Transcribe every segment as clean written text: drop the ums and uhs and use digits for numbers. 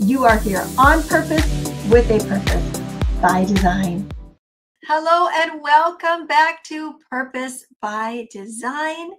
You are here on purpose with a purpose by design. Hello and welcome back to Purpose by Design.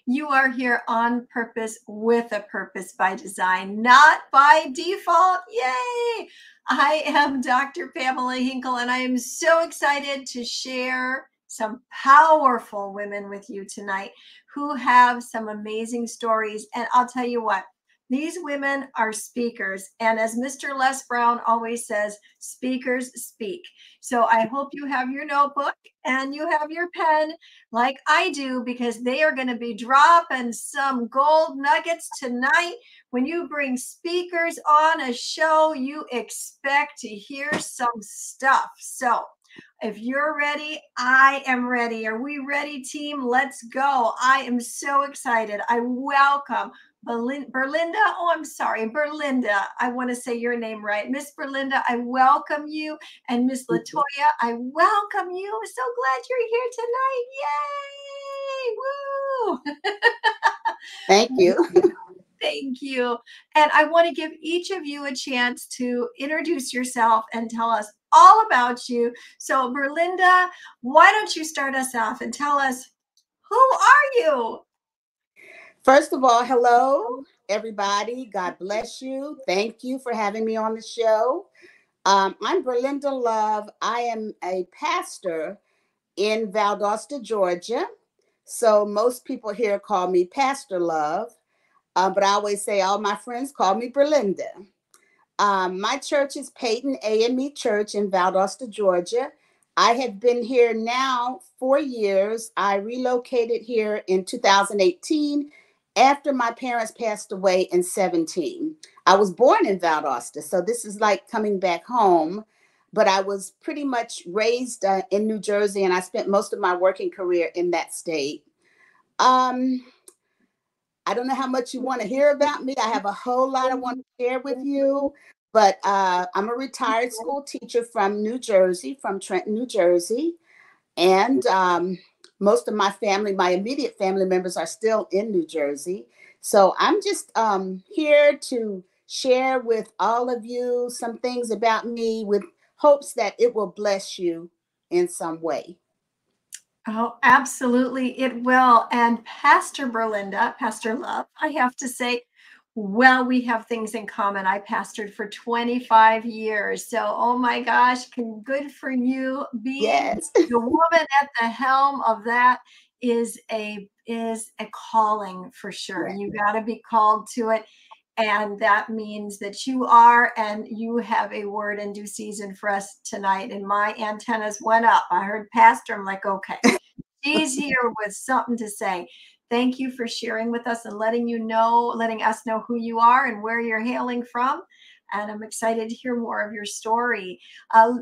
You are here on purpose with a purpose by design, not by default. Yay! I am Dr. Pamela Hinkle, and I am so excited to share some powerful women with you tonight who have some amazing stories. And I'll tell you what, these women are speakers. And as Mr. Les Brown always says, speakers speak. So I hope you have your notebook and you have your pen like I do, because they are going to be dropping some gold nuggets tonight. When you bring speakers on a show, you expect to hear some stuff. So if you're ready, I am ready. Are we ready, team? Let's go. I am so excited. I welcome Berlinda. Oh, I'm sorry, Berlinda. I want to say your name right. Miss Berlinda, I welcome you. And Miss Latoya, I welcome you. I'm so glad you're here tonight. Yay! Woo! Thank you. Thank you. And I want to give each of you a chance to introduce yourself and tell us all about you. So Berlinda, why don't you start us off and tell us, who are you? First of all, hello, everybody. God bless you. Thank you for having me on the show. I'm Berlinda Love. I am a pastor in Valdosta, Georgia. So most people here call me Pastor Love, but I always say all my friends call me Berlinda. My church is Peyton AME Church in Valdosta, Georgia. I have been here now 4 years. I relocated here in 2018 after my parents passed away in 2017. I was born in Valdosta, so this is like coming back home. But I was pretty much raised in New Jersey, and I spent most of my working career in that state. I don't know how much you want to hear about me. I have a whole lot I want to share with you, but I'm a retired school teacher from New Jersey, from Trenton, New Jersey. And most of my family, my immediate family members are still in New Jersey. So I'm just here to share with all of you some things about me with hopes that it will bless you in some way. Oh, absolutely, it will. And Pastor Berlinda, Pastor Love, I have to say, well, we have things in common. I pastored for 25 years. So, oh my gosh, good for you. Being Yes. the woman at the helm of that is a calling for sure. Right. You got to be called to it. And that means that you are, and you have a word in due season for us tonight. And my antennas went up. I heard Pastor. I'm like, okay, she's here with something to say. Thank you for sharing with us and letting us know who you are and where you're hailing from. And I'm excited to hear more of your story.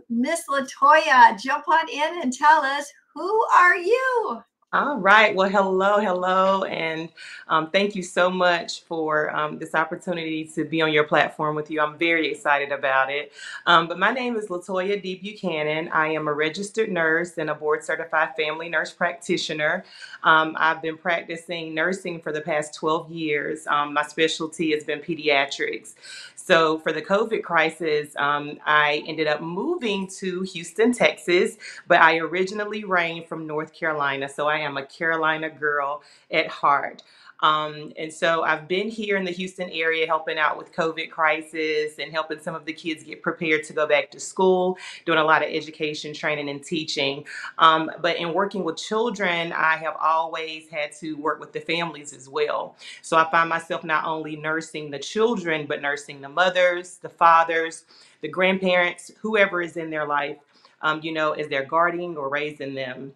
Miss Latoya, jump on in and tell us, who are you? All right. Well, hello. And thank you so much for this opportunity to be on your platform with you. I'm very excited about it. But my name is Latoya D. Buchanan. I am a registered nurse and a board certified family nurse practitioner. I've been practicing nursing for the past 12 years. My specialty has been pediatrics. So for the COVID crisis, I ended up moving to Houston, Texas, but I originally reigned from North Carolina. So I am a Carolina girl at heart. And so I've been here in the Houston area helping out with COVID crisis and helping some of the kids get prepared to go back to school, doing a lot of education, training, and teaching. But in working with children, I have always had to work with the families as well. So I find myself not only nursing the children, but nursing the mothers, the fathers, the grandparents, whoever is in their life, as they're guarding or raising them.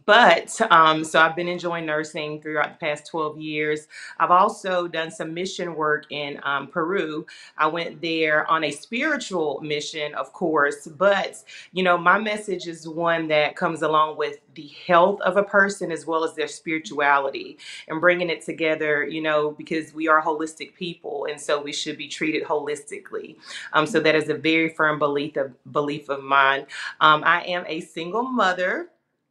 But so I've been enjoying nursing throughout the past 12 years. I've also done some mission work in Peru. I went there on a spiritual mission, of course, but my message is one that comes along with the health of a person as well as their spirituality and bringing it together, because we are holistic people. And so we should be treated holistically. So that is a very firm belief of mine. I am a single mother,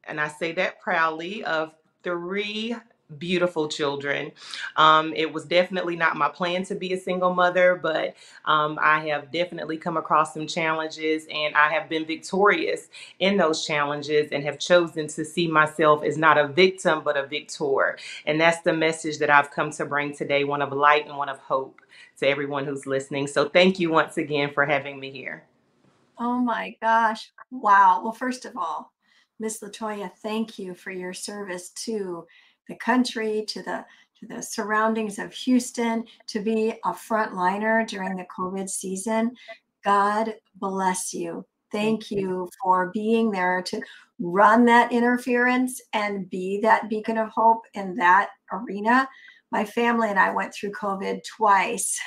and I say that proudly, of 3 beautiful children. It was definitely not my plan to be a single mother, but I have definitely come across some challenges, and I have been victorious in those challenges and have chosen to see myself as not a victim, but a victor. And that's the message that I've come to bring today, one of light and one of hope to everyone who's listening. So thank you once again for having me here. Oh my gosh. Wow. Well, first of all, Miss Latoya, thank you for your service to the country, to the surroundings of Houston, to be a frontliner during the COVID season. God bless you. Thank you for being there to run that interference and be that beacon of hope in that arena. My family and I went through COVID twice.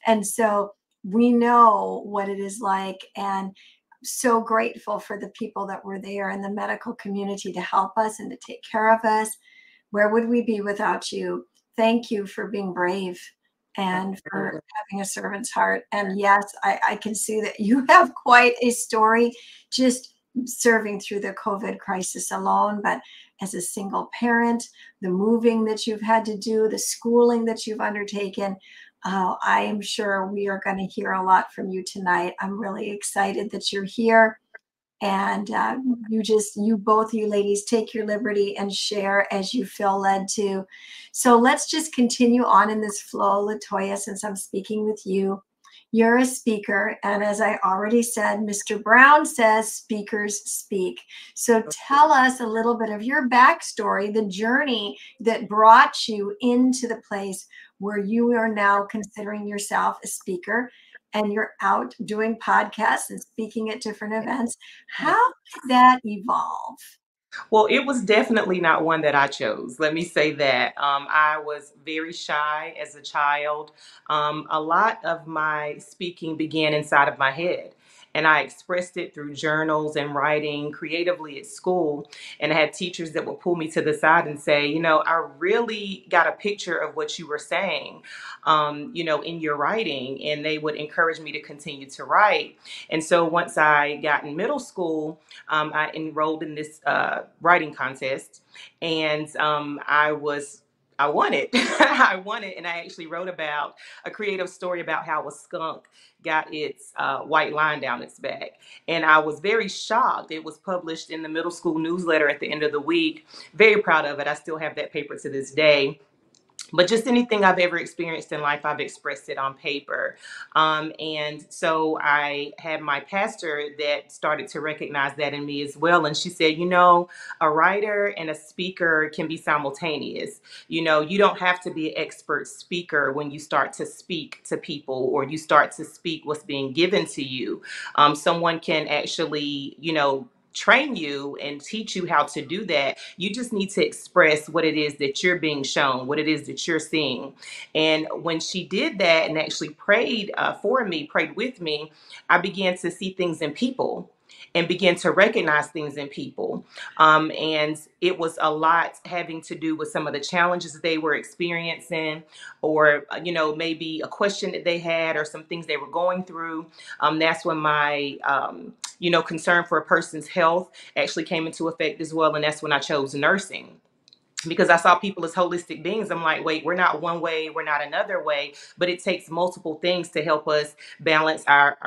And so we know what it is like, and so grateful for the people that were there in the medical community to help us and to take care of us. Where would we be without you? Thank you for being brave and for having a servant's heart. And yes, I can see that you have quite a story just serving through the COVID crisis alone, but as a single parent, the moving that you've had to do, the schooling that you've undertaken, I am sure we are going to hear a lot from you tonight. I'm really excited that you're here. And both you ladies, take your liberty and share as you feel led to. So let's just continue on in this flow, Latoya, since I'm speaking with you. You're a speaker. And as I already said, Mr. Brown says speakers speak. So tell us a little bit of your backstory, the journey that brought you into the place where you are now considering yourself a speaker, and you're out doing podcasts and speaking at different events. How did that evolve? Well, it was definitely not one that I chose. Let me say that. I was very shy as a child. A lot of my speaking began inside of my head. And I expressed it through journals and writing creatively at school. And I had teachers that would pull me to the side and say, I really got a picture of what you were saying, in your writing. And they would encourage me to continue to write. And so once I got in middle school, I enrolled in this writing contest, and I won it. I won it, and I actually wrote about a creative story about how a skunk got its white line down its back. And I was very shocked. It was published in the middle school newsletter at the end of the week. Very proud of it. I still have that paper to this day. But just anything I've ever experienced in life, I've expressed it on paper. And so I had my pastor that started to recognize that in me as well. And she said, a writer and a speaker can be simultaneous. You don't have to be an expert speaker when you start to speak to people, or you start to speak what's being given to you. Someone can actually, train you and teach you how to do that. You just need to express what it is that you're being shown, what it is that you're seeing. And when she did that and actually prayed for me, prayed with me, I began to see things in people and began to recognize things in people. And it was a lot having to do with some of the challenges that they were experiencing, or, maybe a question that they had, or some things they were going through. That's when my, concern for a person's health actually came into effect as well. And that's when I chose nursing, because I saw people as holistic beings. I'm like, wait, we're not one way, we're not another way, but it takes multiple things to help us balance our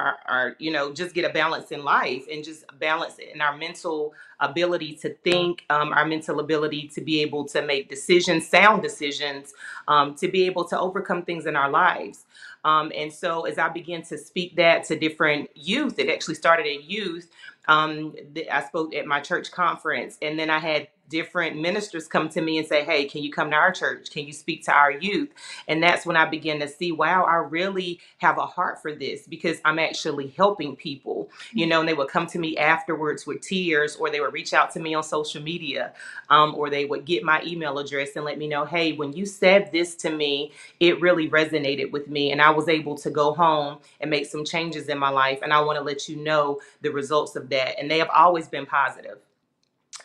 just get a balance in life, and just balance in our mental ability to think, our mental ability to be able to make decisions, sound decisions, to be able to overcome things in our lives. And so as I began to speak that to different youth, it actually started at youth. I spoke at my church conference, and then I had different ministers come to me and say, hey, can you come to our church? Can you speak to our youth? And that's when I began to see, wow, I really have a heart for this, because I'm actually helping people, and they would come to me afterwards with tears, or they would reach out to me on social media, or they would get my email address and let me know, hey, when you said this to me, it really resonated with me. And I was able to go home and make some changes in my life. And I want to let you know the results of that. And they have always been positive.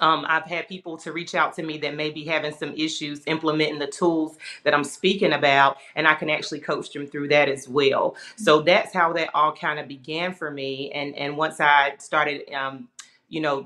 I've had people to reach out to me that may be having some issues implementing the tools that I'm speaking about, and I can actually coach them through that as well. So that's how that all kind of began for me. And once I started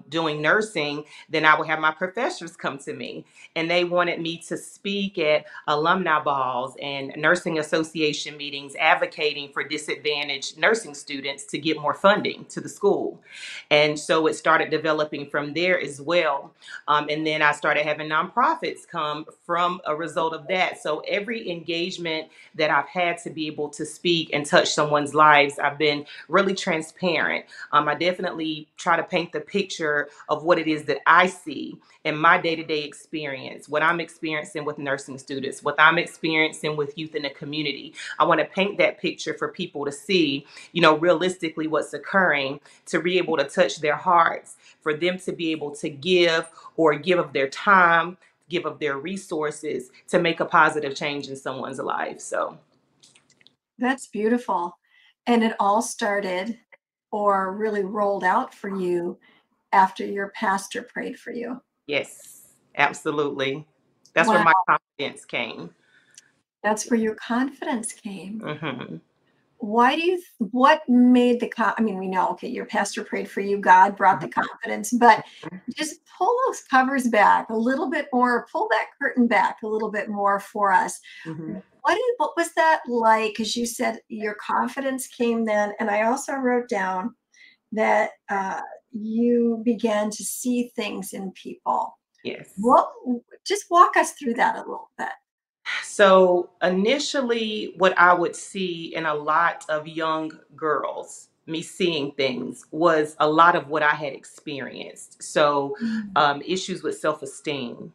doing nursing, then I would have my professors come to me, and they wanted me to speak at alumni balls and nursing association meetings advocating for disadvantaged nursing students to get more funding to the school. And so it started developing from there as well. And then I started having nonprofits come from a result of that. So every engagement that I've had to be able to speak and touch someone's lives, I've been really transparent. I definitely try to paint the picture of what it is that I see in my day-to-day experience, what I'm experiencing with nursing students, what I'm experiencing with youth in the community. I want to paint that picture for people to see, realistically what's occurring, to be able to touch their hearts, for them to be able to give of their time, give of their resources to make a positive change in someone's life. So that's beautiful. And it all started or really rolled out for you after your pastor prayed for you. yes, absolutely. That's Wow. where my confidence came. That's where your confidence came. Mm-hmm. What made we know, okay, your pastor prayed for you, God brought the confidence, but just pull those covers back a little bit more, pull that curtain back a little bit more for us. Mm-hmm. What was that like? Because you said your confidence came then, and I also wrote down that you began to see things in people. Yes. Just walk us through that a little bit. So initially, what I would see in a lot of young girls, me seeing things, was a lot of what I had experienced. So issues with self-esteem,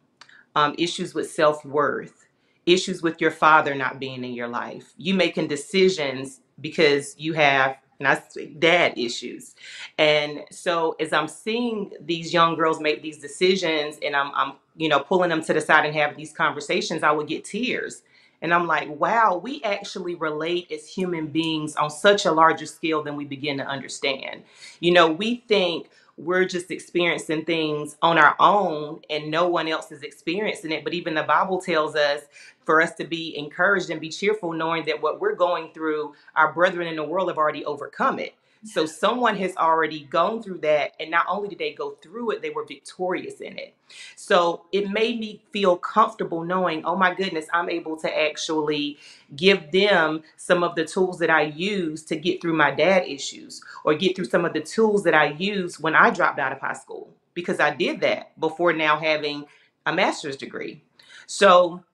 issues with self-worth, issues with your father not being in your life, you making decisions because you have, and I say dad issues. And so as I'm seeing these young girls make these decisions, and I'm pulling them to the side and having these conversations, I would get tears. And I'm like, wow, we actually relate as human beings on such a larger scale than we begin to understand. We think we're just experiencing things on our own and no one else is experiencing it. But even the Bible tells us for us to be encouraged and be cheerful, knowing that what we're going through, our brethren in the world have already overcome it. So someone has already gone through that. And not only did they go through it, they were victorious in it. So it made me feel comfortable knowing, oh my goodness, I'm able to actually give them some of the tools that I use to get through my dad issues, or get through some of the tools that I used when I dropped out of high school, because I did that before now having a master's degree. So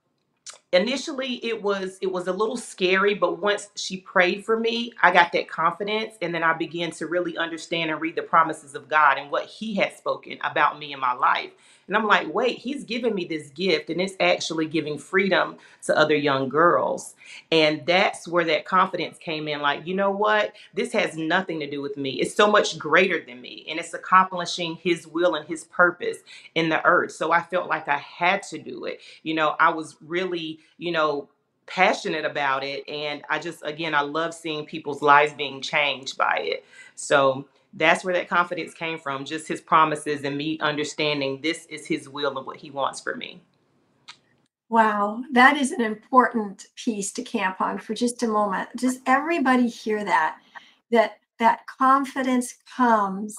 initially it was a little scary, but once she prayed for me, I got that confidence, and then I began to really understand and read the promises of God and what he had spoken about me in my life. And I'm like, wait, he's giving me this gift, and it's actually giving freedom to other young girls. And that's where that confidence came in. Like, you know what? This has nothing to do with me. It's so much greater than me, and it's accomplishing his will and his purpose in the earth. So I felt like I had to do it. I was really, passionate about it. And I love seeing people's lives being changed by it. So that's where that confidence came from, just his promises and me understanding this is his will and what he wants for me. Wow, that is an important piece to camp on for just a moment. Just everybody hear that confidence comes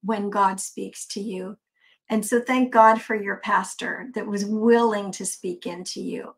when God speaks to you. And so thank God for your pastor that was willing to speak into you.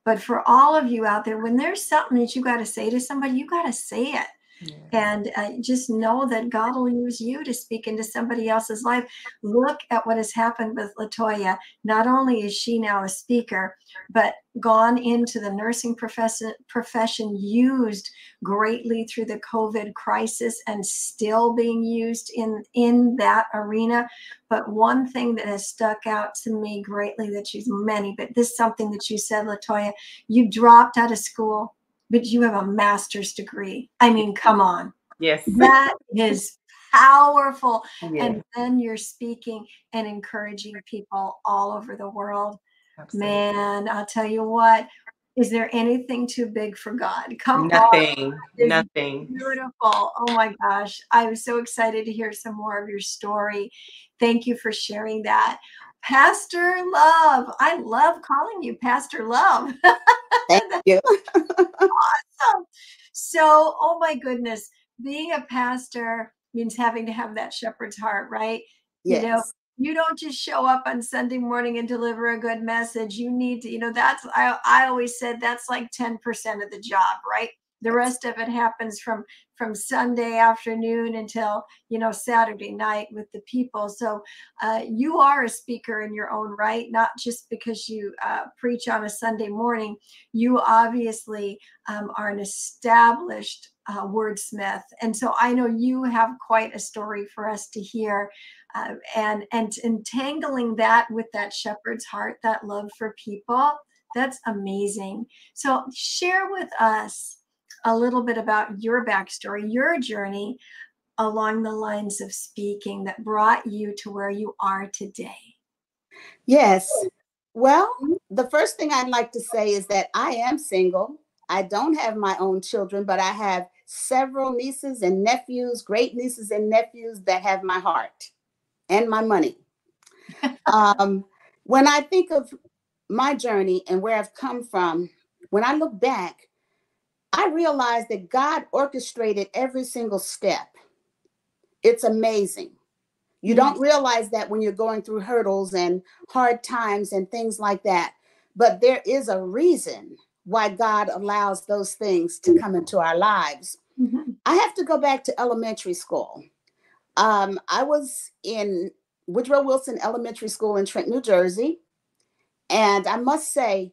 But for all of you out there, when there's something that you got to say to somebody, you got to say it. Yeah. And just know that God will use you to speak into somebody else's life. Look at what has happened with Latoya. Not only is she now a speaker, but gone into the nursing profession, used greatly through the COVID crisis, and still being used in that arena. But one thing that has stuck out to me greatly, that she's many, but this is something that you said, Latoya, you dropped out of school, but you have a master's degree. I mean, come on. Yes. That is powerful. Yes. And then you're speaking and encouraging people all over the world. Absolutely. Man, I'll tell you what, is there anything too big for God? Come Nothing, on. nothing. Beautiful. Oh my gosh. I'm so excited to hear some more of your story. Thank you for sharing that. Pastor Love. I love calling you Pastor Love. Thank you. Awesome. So, oh my goodness, being a pastor means having to have that shepherd's heart, right? Yes. You don't just show up on Sunday morning and deliver a good message. You need to, that's, I always said that's like 10% of the job, right? The rest of it happens from Sunday afternoon until, Saturday night with the people. So you are a speaker in your own right, not just because you preach on a Sunday morning. You obviously are an established wordsmith. And so I know you have quite a story for us to hear. And entangling that with that shepherd's heart, that love for people, that's amazing. So share with us a little bit about your backstory, your journey along the lines of speaking that brought you to where you are today. Yes. Well, the first thing I'd like to say is that I am single. I don't have my own children, but I have several nieces and nephews, great nieces and nephews that have my heart and my money. When I think of my journey and where I've come from, when I look back, I realize that God orchestrated every single step. It's amazing. You don't realize that when you're going through hurdles and hard times and things like that. But there is a reason why God allows those things to come into our lives. Mm-hmm. I have to go back to elementary school. I was in Woodrow Wilson Elementary School in Trenton, New Jersey. And I must say,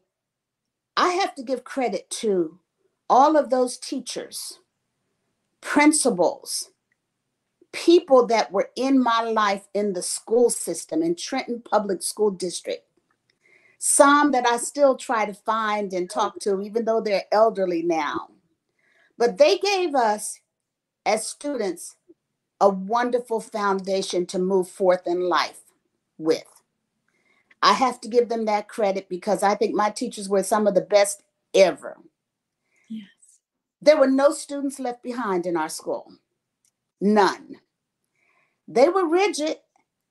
I have to give credit to all of those teachers, principals, people that were in my life in the school system in Trenton Public School District. Some that I still try to find and talk to, even though they're elderly now. But they gave us, as students, a wonderful foundation to move forth in life with. I have to give them that credit because I think my teachers were some of the best ever. Yes. There were no students left behind in our school. None. They were rigid,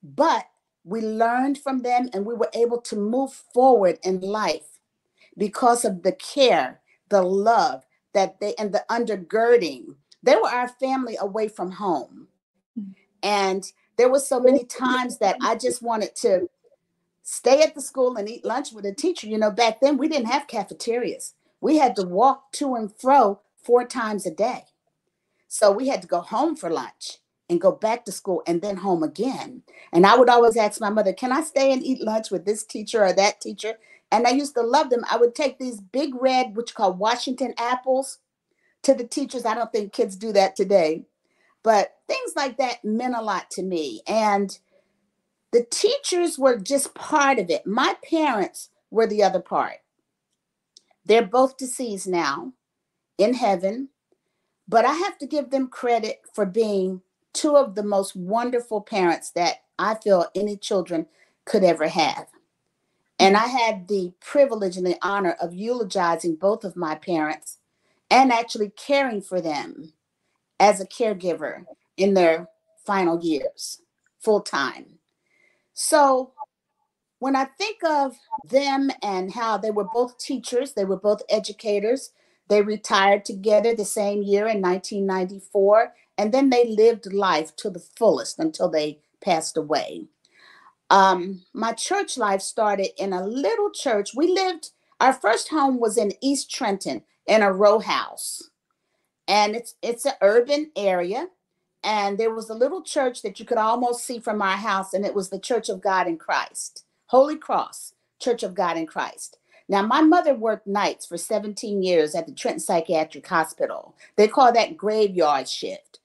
but we learned from them and we were able to move forward in life because of the care, the love that they, and the undergirding. They were our family away from home. And there were so many times that I just wanted to stay at the school and eat lunch with a teacher. Back then we didn't have cafeterias. We had to walk to and fro 4 times a day. So we had to go home for lunch and go back to school and then home again. And I would always ask my mother, can I stay and eat lunch with this teacher or that teacher? And I used to love them. I would take these big red, which called Washington apples, to the teachers. I don't think kids do that today. But things like that meant a lot to me. And the teachers were just part of it. My parents were the other part. They're both deceased now in heaven, but I have to give them credit for being 2 of the most wonderful parents that I feel any children could ever have. And I had the privilege and the honor of eulogizing both of my parents and actually caring for them as a caregiver in their final years, full time. So when I think of them and how they were both teachers, they were both educators, they retired together the same year in 1994, and then they lived life to the fullest until they passed away. My church life started in a little church. Our first home was in East Trenton in a row house. And it's an urban area. And there was a little church that you could almost see from our house, and it was the Church of God in Christ, Holy Cross Church of God in Christ. Now, my mother worked nights for 17 years at the Trenton Psychiatric Hospital. They call that graveyard shift.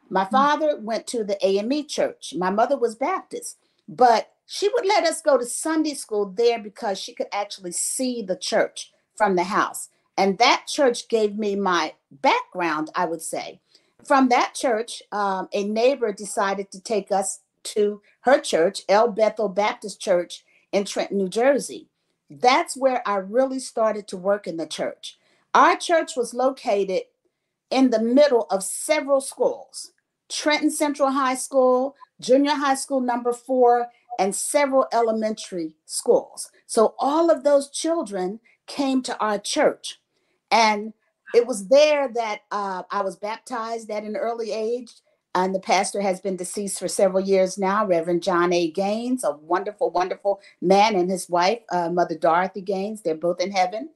My father went to the AME church. My mother was Baptist, but she would let us go to Sunday school there because she could actually see the church from the house. And that church gave me my background, I would say. From that church, a neighbor decided to take us to her church, El Bethel Baptist Church in Trenton, New Jersey. That's where I really started to work in the church. Our church was located in the middle of several schools: Trenton Central High School, Junior High School number 4, and several elementary schools. So all of those children came to our church. And it was there that I was baptized at an early age. And the pastor has been deceased for several years now, Reverend John A. Gaines, a wonderful, wonderful man, and his wife, Mother Dorothy Gaines. They're both in heaven.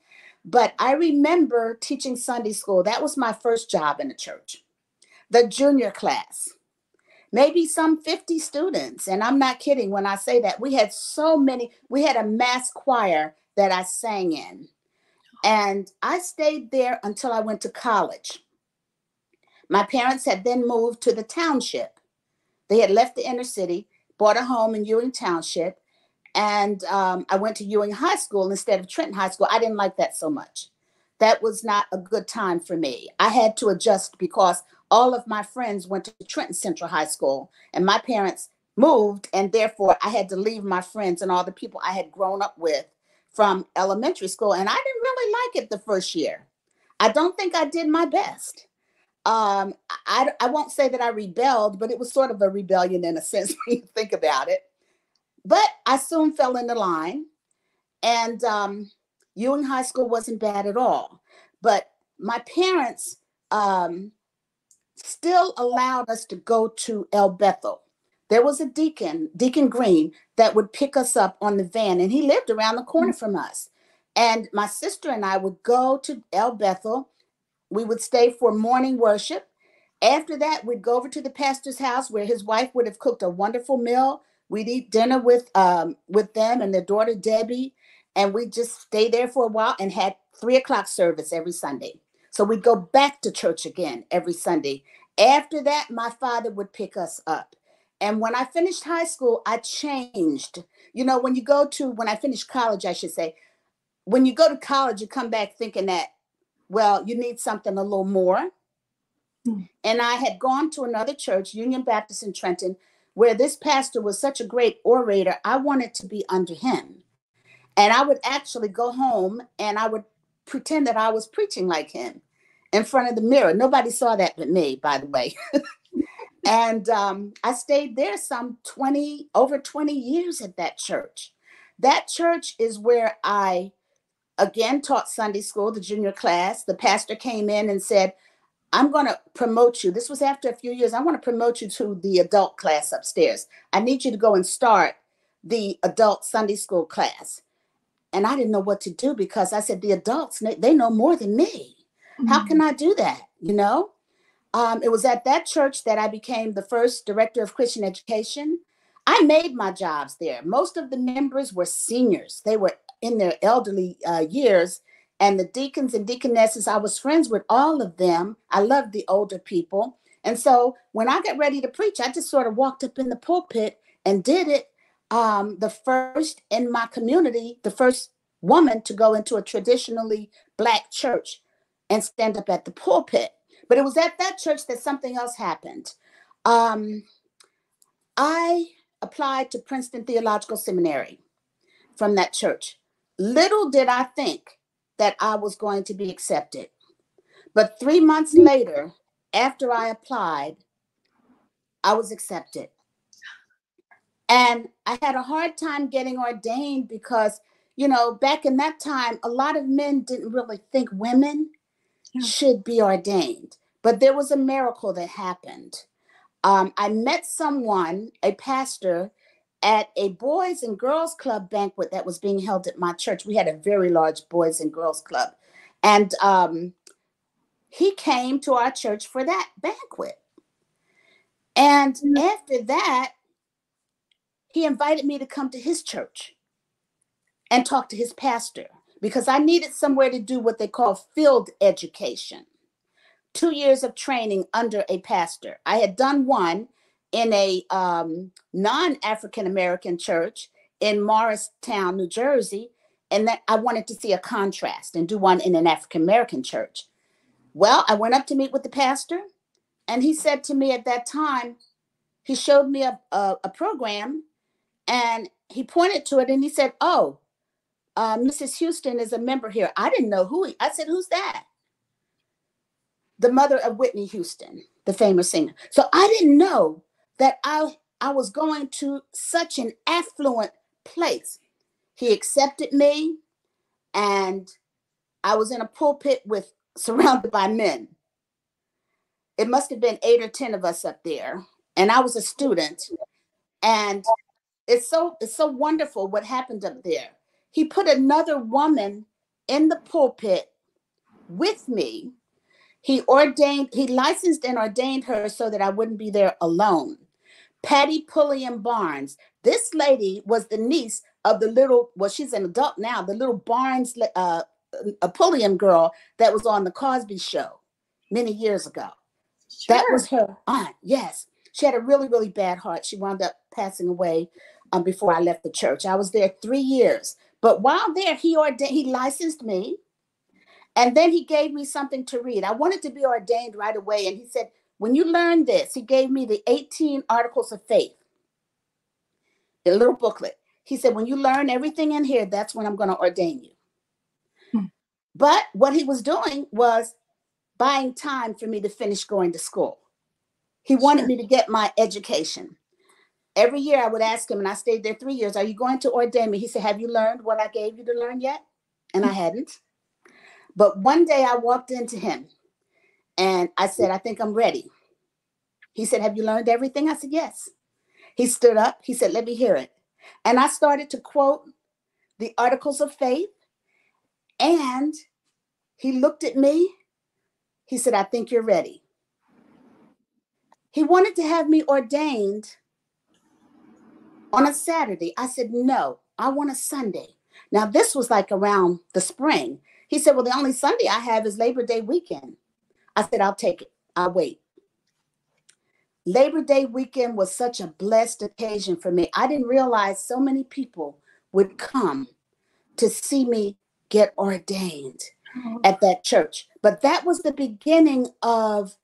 But I remember teaching Sunday school. That was my first job in the church. The junior class, maybe some 50 students. And I'm not kidding when I say that. We had so many. We had a mass choir that I sang in. And I stayed there until I went to college. My parents had then moved to the township. They had left the inner city, bought a home in Ewing Township, and I went to Ewing High School instead of Trenton High School. I didn't like that so much. That was not a good time for me. I had to adjust because all of my friends went to Trenton Central High School, and my parents moved, and therefore I had to leave my friends and all the people I had grown up with from elementary school, and I didn't really like it the first year. I don't think I did my best. I won't say that I rebelled, but it was sort of a rebellion in a sense when you think about it. But I soon fell into line, and Ewing High School wasn't bad at all. But my parents still allowed us to go to El Bethel. There was a deacon, Deacon Green, that would pick us up on the van, and he lived around the corner from us. And my sister and I would go to El Bethel. We would stay for morning worship. After that, we'd go over to the pastor's house where his wife would have cooked a wonderful meal. We'd eat dinner with them and their daughter, Debbie. And we'd just stay there for a while and had 3 o'clock service every Sunday. So we'd go back to church again every Sunday. After that, my father would pick us up. And when I finished high school, I changed. You know, when I finished college, I should say, when you go to college, you come back thinking that, well, you need something a little more. And I had gone to another church, Union Baptist in Trenton, where this pastor was such a great orator. I wanted to be under him. And I would actually go home and I would pretend that I was preaching like him in front of the mirror. Nobody saw that but me, by the way. And I stayed there over 20 years at that church. That church is where I, again, taught Sunday school, the junior class. The pastor came in and said, I'm going to promote you. This was after a few years. I want to promote you to the adult class upstairs. I need you to go and start the adult Sunday school class. And I didn't know what to do because I said, the adults, they know more than me. How can I do that? You know, it was at that church that I became the first director of Christian education. I made my jobs there. Most of the members were seniors. They were in their elderly years. And the deacons and deaconesses, I was friends with all of them. I loved the older people. And so when I got ready to preach, I just sort of walked up in the pulpit and did it. The first in my community, the first woman to go into a traditionally Black church and stand up at the pulpit. But it was at that church that something else happened. I applied to Princeton Theological Seminary from that church. Little did I think that I was going to be accepted. But 3 months later, after I applied, I was accepted. And I had a hard time getting ordained because, you know, back in that time, a lot of men didn't really think women should be ordained. But there was a miracle that happened. I met someone, a pastor, at a Boys and Girls Club banquet that was being held at my church. We had a very large Boys and Girls Club. And he came to our church for that banquet. And after that, he invited me to come to his church and talk to his pastor because I needed somewhere to do what they call field education. 2 years of training under a pastor. I had done one in a non-African American church in Morristown, New Jersey, and that I wanted to see a contrast and do one in an African American church. Well, I went up to meet with the pastor, and he said to me at that time, he showed me a program, and he pointed to it, and he said, "Oh, Mrs. Houston is a member here." I didn't know I said, "Who's that?" The mother of Whitney Houston, the famous singer. So I didn't know that I was going to such an affluent place. He accepted me, and I was in a pulpit surrounded by men. it must have been 8 or 10 of us up there. And I was a student. And it's so wonderful what happened up there. He put another woman in the pulpit with me. He licensed and ordained her so that I wouldn't be there alone. Patty Pulliam Barnes. This lady was the niece of the little, well, she's an adult now, the little Barnes, a Pulliam girl that was on the Cosby Show many years ago. Sure. That was her aunt. Yes. She had a really, really bad heart. She wound up passing away before I left the church. I was there 3 years. But while there, he licensed me. And then he gave me something to read. I wanted to be ordained right away. And he said, when you learn this, he gave me the 18 Articles of Faith, a little booklet. He said, when you learn everything in here, that's when I'm going to ordain you. But what he was doing was buying time for me to finish going to school. He wanted me to get my education. Every year I would ask him, and I stayed there 3 years, are you going to ordain me? He said, have you learned what I gave you to learn yet? And I hadn't. But one day I walked into him and I said, I think I'm ready. He said, have you learned everything? I said, yes. He stood up. He said, let me hear it. And I started to quote the Articles of Faith. And he looked at me. He said, I think you're ready. He wanted to have me ordained on a Saturday. I said, no, I want a Sunday. Now, this was like around the spring. He said, well, the only Sunday I have is Labor Day weekend. I said, I'll take it. I'll wait. Labor Day weekend was such a blessed occasion for me. I didn't realize so many people would come to see me get ordained at that church. But that was the beginning of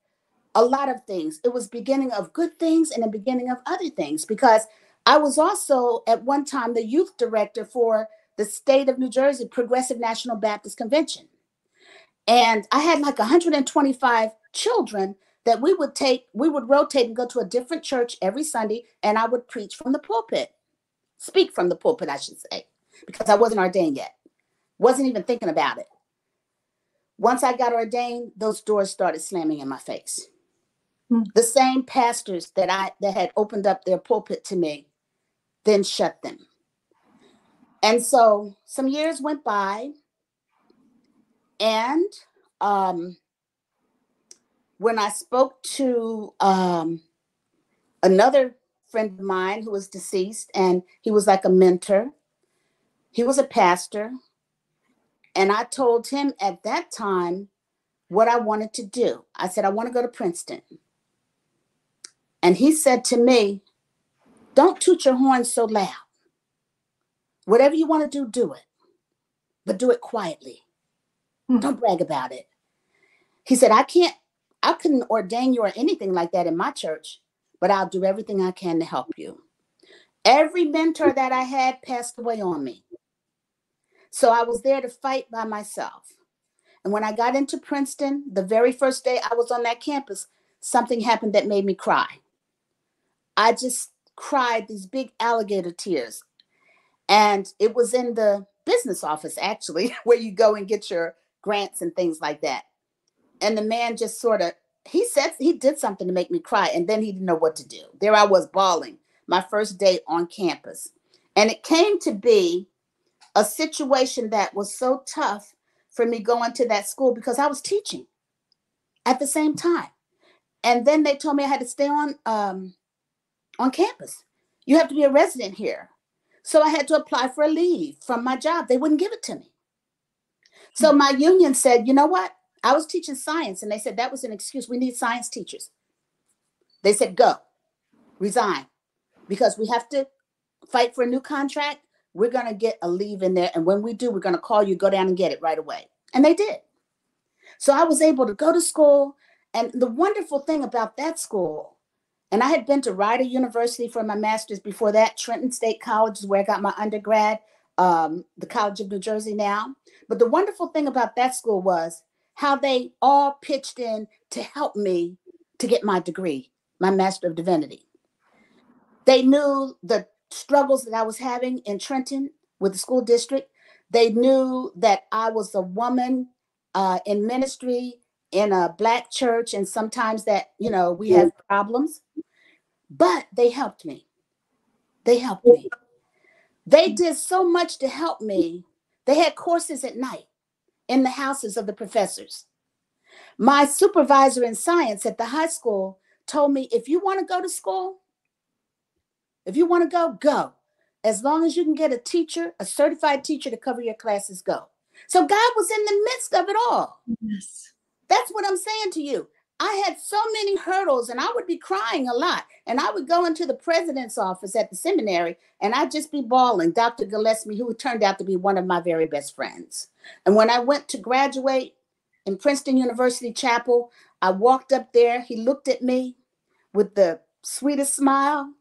a lot of things. It was beginning of good things and the beginning of other things, because I was also at one time the youth director for the state of New Jersey Progressive National Baptist Convention. And I had like 125 children that we would rotate and go to a different church every Sunday, and I would preach from the pulpit, speak from the pulpit, I should say, because I wasn't ordained yet. Wasn't even thinking about it. Once I got ordained, those doors started slamming in my face. The same pastors that had opened up their pulpit to me then shut them. And so some years went by, and when I spoke to another friend of mine who was deceased, and he was like a mentor, he was a pastor, and I told him at that time what I wanted to do. I said, I want to go to Princeton. And he said to me, don't toot your horn so loud. Whatever you want to do it. But do it quietly. Don't brag about it. He said, I couldn't ordain you or anything like that in my church, but I'll do everything I can to help you. Every mentor that I had passed away on me. So I was there to fight by myself. And when I got into Princeton, the very first day I was on that campus, something happened that made me cry. I just cried these big alligator tears. And it was in the business office, actually, where you go and get your grants and things like that. And the man just sort of, he did something to make me cry, and then he didn't know what to do. There I was bawling my first day on campus. And it came to be a situation that was so tough for me going to that school because I was teaching at the same time. And then they told me I had to stay on campus. You have to be a resident here. So I had to apply for a leave from my job. They wouldn't give it to me. So my union said, you know what? I was teaching science, and they said that was an excuse. We need science teachers. They said, go, resign, because we have to fight for a new contract. We're going to get a leave in there. And when we do, we're going to call you, go down and get it right away. And they did. So I was able to go to school. And the wonderful thing about that school, and I had been to Rider University for my master's before that. Trenton State College is where I got my undergrad, the College of New Jersey now. But the wonderful thing about that school was how they all pitched in to help me to get my degree, my Master of Divinity. They knew the struggles that I was having in Trenton with the school district. They knew that I was a woman in ministry in a Black church, and sometimes that, we have problems, but they helped me. They helped me. They did so much to help me. They had courses at night in the houses of the professors. My supervisor in science at the high school told me, if you want to go to school, if you want to go, go. As long as you can get a teacher, a certified teacher to cover your classes, go. So God was in the midst of it all. Yes. That's what I'm saying to you. I had so many hurdles, and I would be crying a lot. And I would go into the president's office at the seminary, and I'd just be bawling. Dr. Gillespie, who turned out to be one of my very best friends. And when I went to graduate in Princeton University Chapel, I walked up there. He looked at me with the sweetest smile.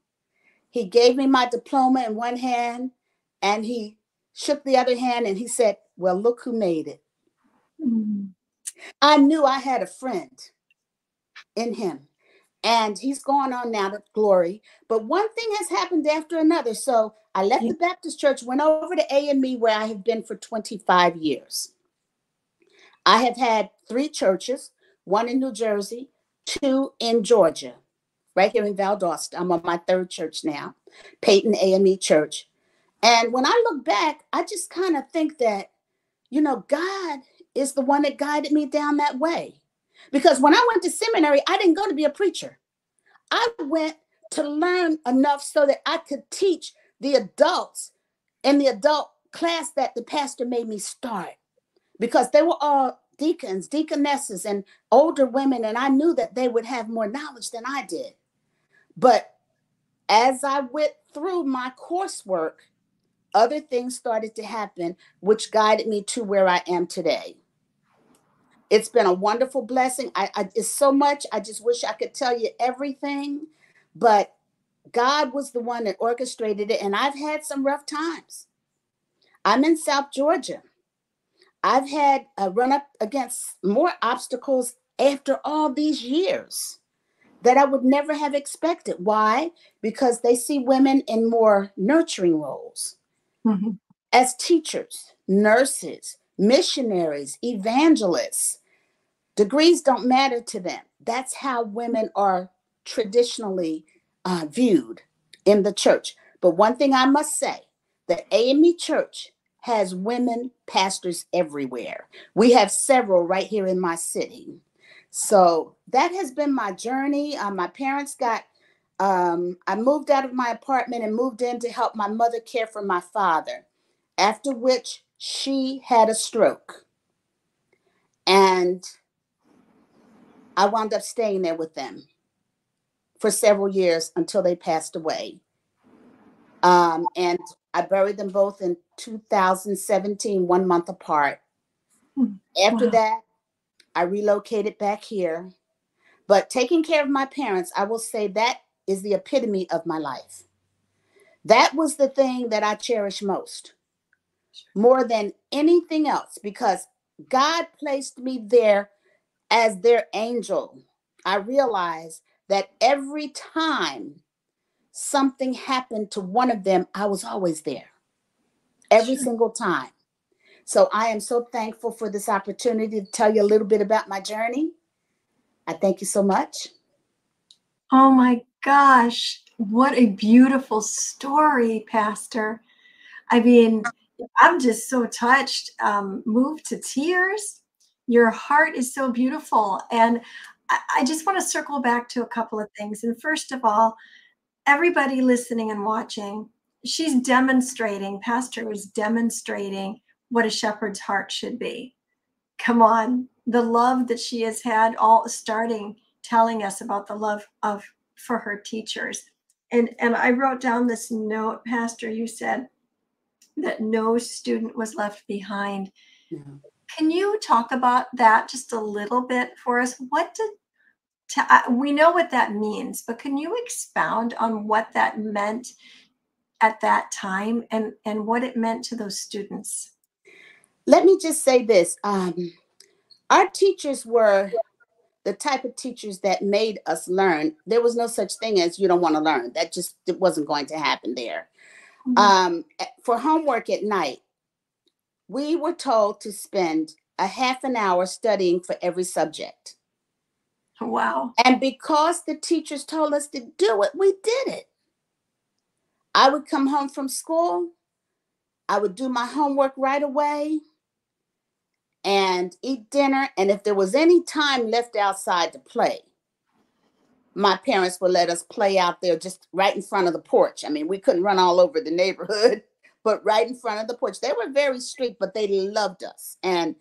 He gave me my diploma in one hand, and he shook the other hand, and he said, well, look who made it. Mm. I knew I had a friend in him, and he's gone on now to glory. But one thing has happened after another. So I left the Baptist church, went over to AME, where I have been for 25 years. I have had 3 churches, one in New Jersey, 2 in Georgia, right here in Valdosta. I'm on my 3rd church now, Peyton AME Church. And when I look back, I just kind of think that, God is the one that guided me down that way. Because when I went to seminary, I didn't go to be a preacher. I went to learn enough so that I could teach the adults in the adult class that the pastor made me start. Because they were all deacons, deaconesses, and older women, and I knew that they would have more knowledge than I did. But as I went through my coursework, other things started to happen, which guided me to where I am today. It's been a wonderful blessing. It's so much. I just wish I could tell you everything, but God was the one that orchestrated it, and I've had some rough times. I'm in South Georgia. I've had a run up against more obstacles after all these years that I would never have expected. Why? Because they see women in more nurturing roles. Mm-hmm. As teachers, nurses, missionaries, evangelists. Degrees don't matter to them. That's how women are traditionally viewed in the church. But one thing I must say, the AME Church has women pastors everywhere. We have several right here in my city. So that has been my journey. My parents I moved out of my apartment and moved in to help my mother care for my father, after which she had a stroke. And I wound up staying there with them for several years until they passed away. And I buried them both in 2017, 1 month apart. After that, I relocated back here. But taking care of my parents, I will say that is the epitome of my life. That was the thing that I cherish most, more than anything else, because God placed me there as their angel. I realized that every time something happened to one of them, I was always there, every single time. So I am so thankful for this opportunity to tell you a little bit about my journey. I thank you so much. Oh my gosh, what a beautiful story, Pastor. I mean, I'm just so touched, moved to tears. Your heart is so beautiful. And I just want to circle back to a couple of things. And first of all, everybody listening and watching, Pastor is demonstrating what a shepherd's heart should be. Come on, the love that she has had, all starting telling us about the love for her teachers. And I wrote down this note, Pastor, you said that no student was left behind. Yeah. Can you talk about that just a little bit for us? We know what that means, but can you expound on what that meant at that time and what it meant to those students? Let me just say this. Our teachers were the type of teachers that made us learn. There was no such thing as you don't want to learn. It wasn't going to happen there. Mm-hmm. For homework at night, we were told to spend a half an hour studying for every subject. Wow. And because the teachers told us to do it, we did it. I would come home from school. I would do my homework right away and eat dinner. And if there was any time left outside to play, my parents would let us play out there just right in front of the porch. I mean, we couldn't run all over the neighborhood, but right in front of the porch. They were very strict, but they loved us. And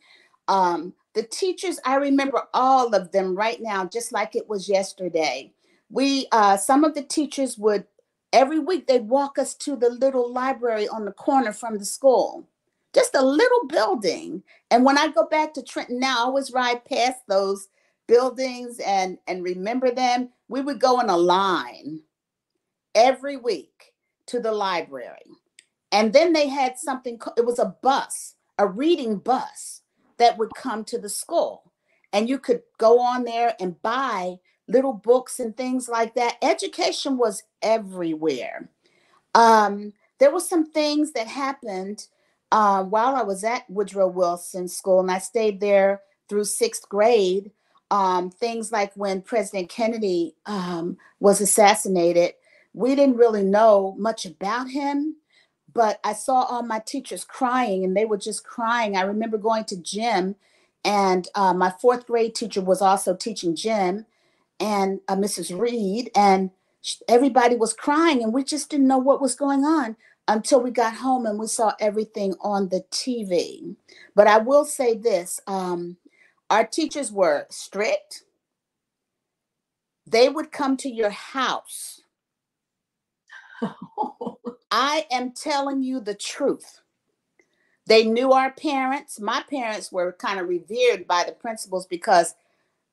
the teachers, I remember all of them right now, just like it was yesterday. Some of the teachers would, every week, they'd walk us to the little library on the corner from the school, just a little building. And when I go back to Trenton now, I always ride past those buildings and remember them. We would go in a line every week to the library. And then they had something, it was a bus, a reading bus that would come to the school. And you could go on there and buy little books and things like that. Education was everywhere. There were some things that happened while I was at Woodrow Wilson School, and I stayed there through 6th grade. Things like when President Kennedy was assassinated, we didn't really know much about him, but I saw all my teachers crying, and they were just crying. I remember going to gym, and my 4th grade teacher was also teaching gym, and Mrs. Reed, and everybody was crying, and we just didn't know what was going on until we got home and we saw everything on the TV. But I will say this, our teachers were strict. They would come to your house. I am telling you the truth. They knew our parents. My parents were kind of revered by the principals because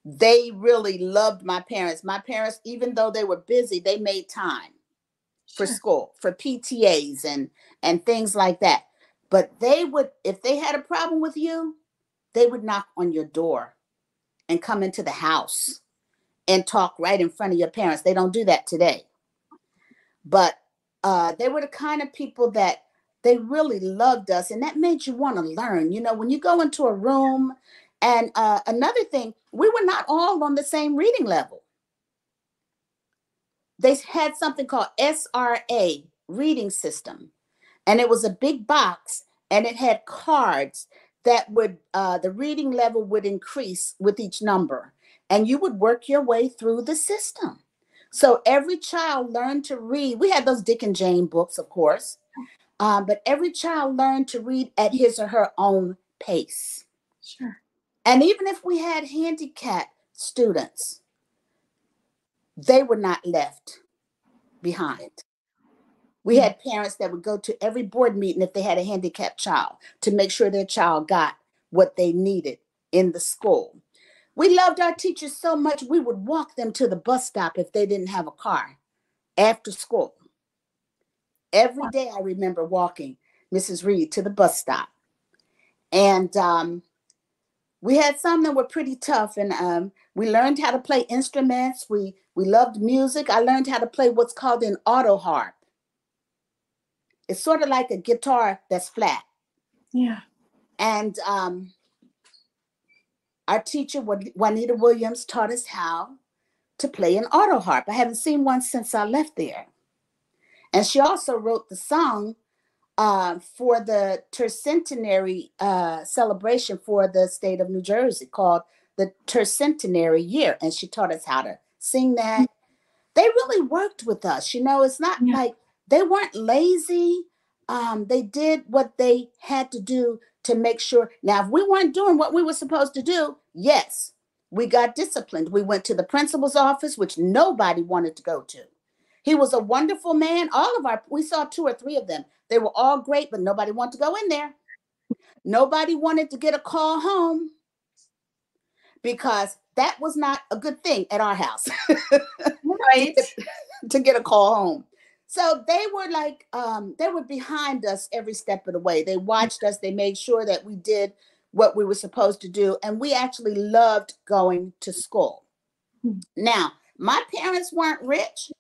they really loved my parents. My parents, even though they were busy, they made time for school, for PTAs and things like that. But they would, if they had a problem with you, they would knock on your door and come into the house and talk right in front of your parents. They don't do that today. But they were the kind of people that they really loved us, and that made you want to learn. You know, when you go into a room, and another thing, we were not all on the same reading level. They had something called SRA, reading system, and it was a big box, and it had cards that would, the reading level would increase with each number, and you would work your way through the system. So every child learned to read. We had those Dick and Jane books, of course, but every child learned to read at his or her own pace. Sure. And even if we had handicapped students, they were not left behind. We had parents that would go to every board meeting if they had a handicapped child to make sure their child got what they needed in the school. We loved our teachers so much, we would walk them to the bus stop if they didn't have a car after school. Every day I remember walking Mrs. Reed to the bus stop. And we had some that were pretty tough, and we learned how to play instruments. We loved music. I learned how to play what's called an auto harp. It's sort of like a guitar that's flat. Yeah. And our teacher, Juanita Williams, taught us how to play an auto harp. I haven't seen one since I left there. And she also wrote the song for the tercentenary celebration for the state of New Jersey called the Tercentenary Year. And she taught us how to sing that. They really worked with us. You know, it's not like they weren't lazy. They did what they had to do to make sure. Now, if we weren't doing what we were supposed to do, yes, we got disciplined. We went to the principal's office, which nobody wanted to go to. He was a wonderful man. We saw 2 or 3 of them. They were all great, but nobody wanted to go in there. Nobody wanted to get a call home because that was not a good thing at our house. Right. to get a call home. So they were like, they were behind us every step of the way. They watched us. They made sure that we did what we were supposed to do. And we actually loved going to school. Now, my parents weren't rich.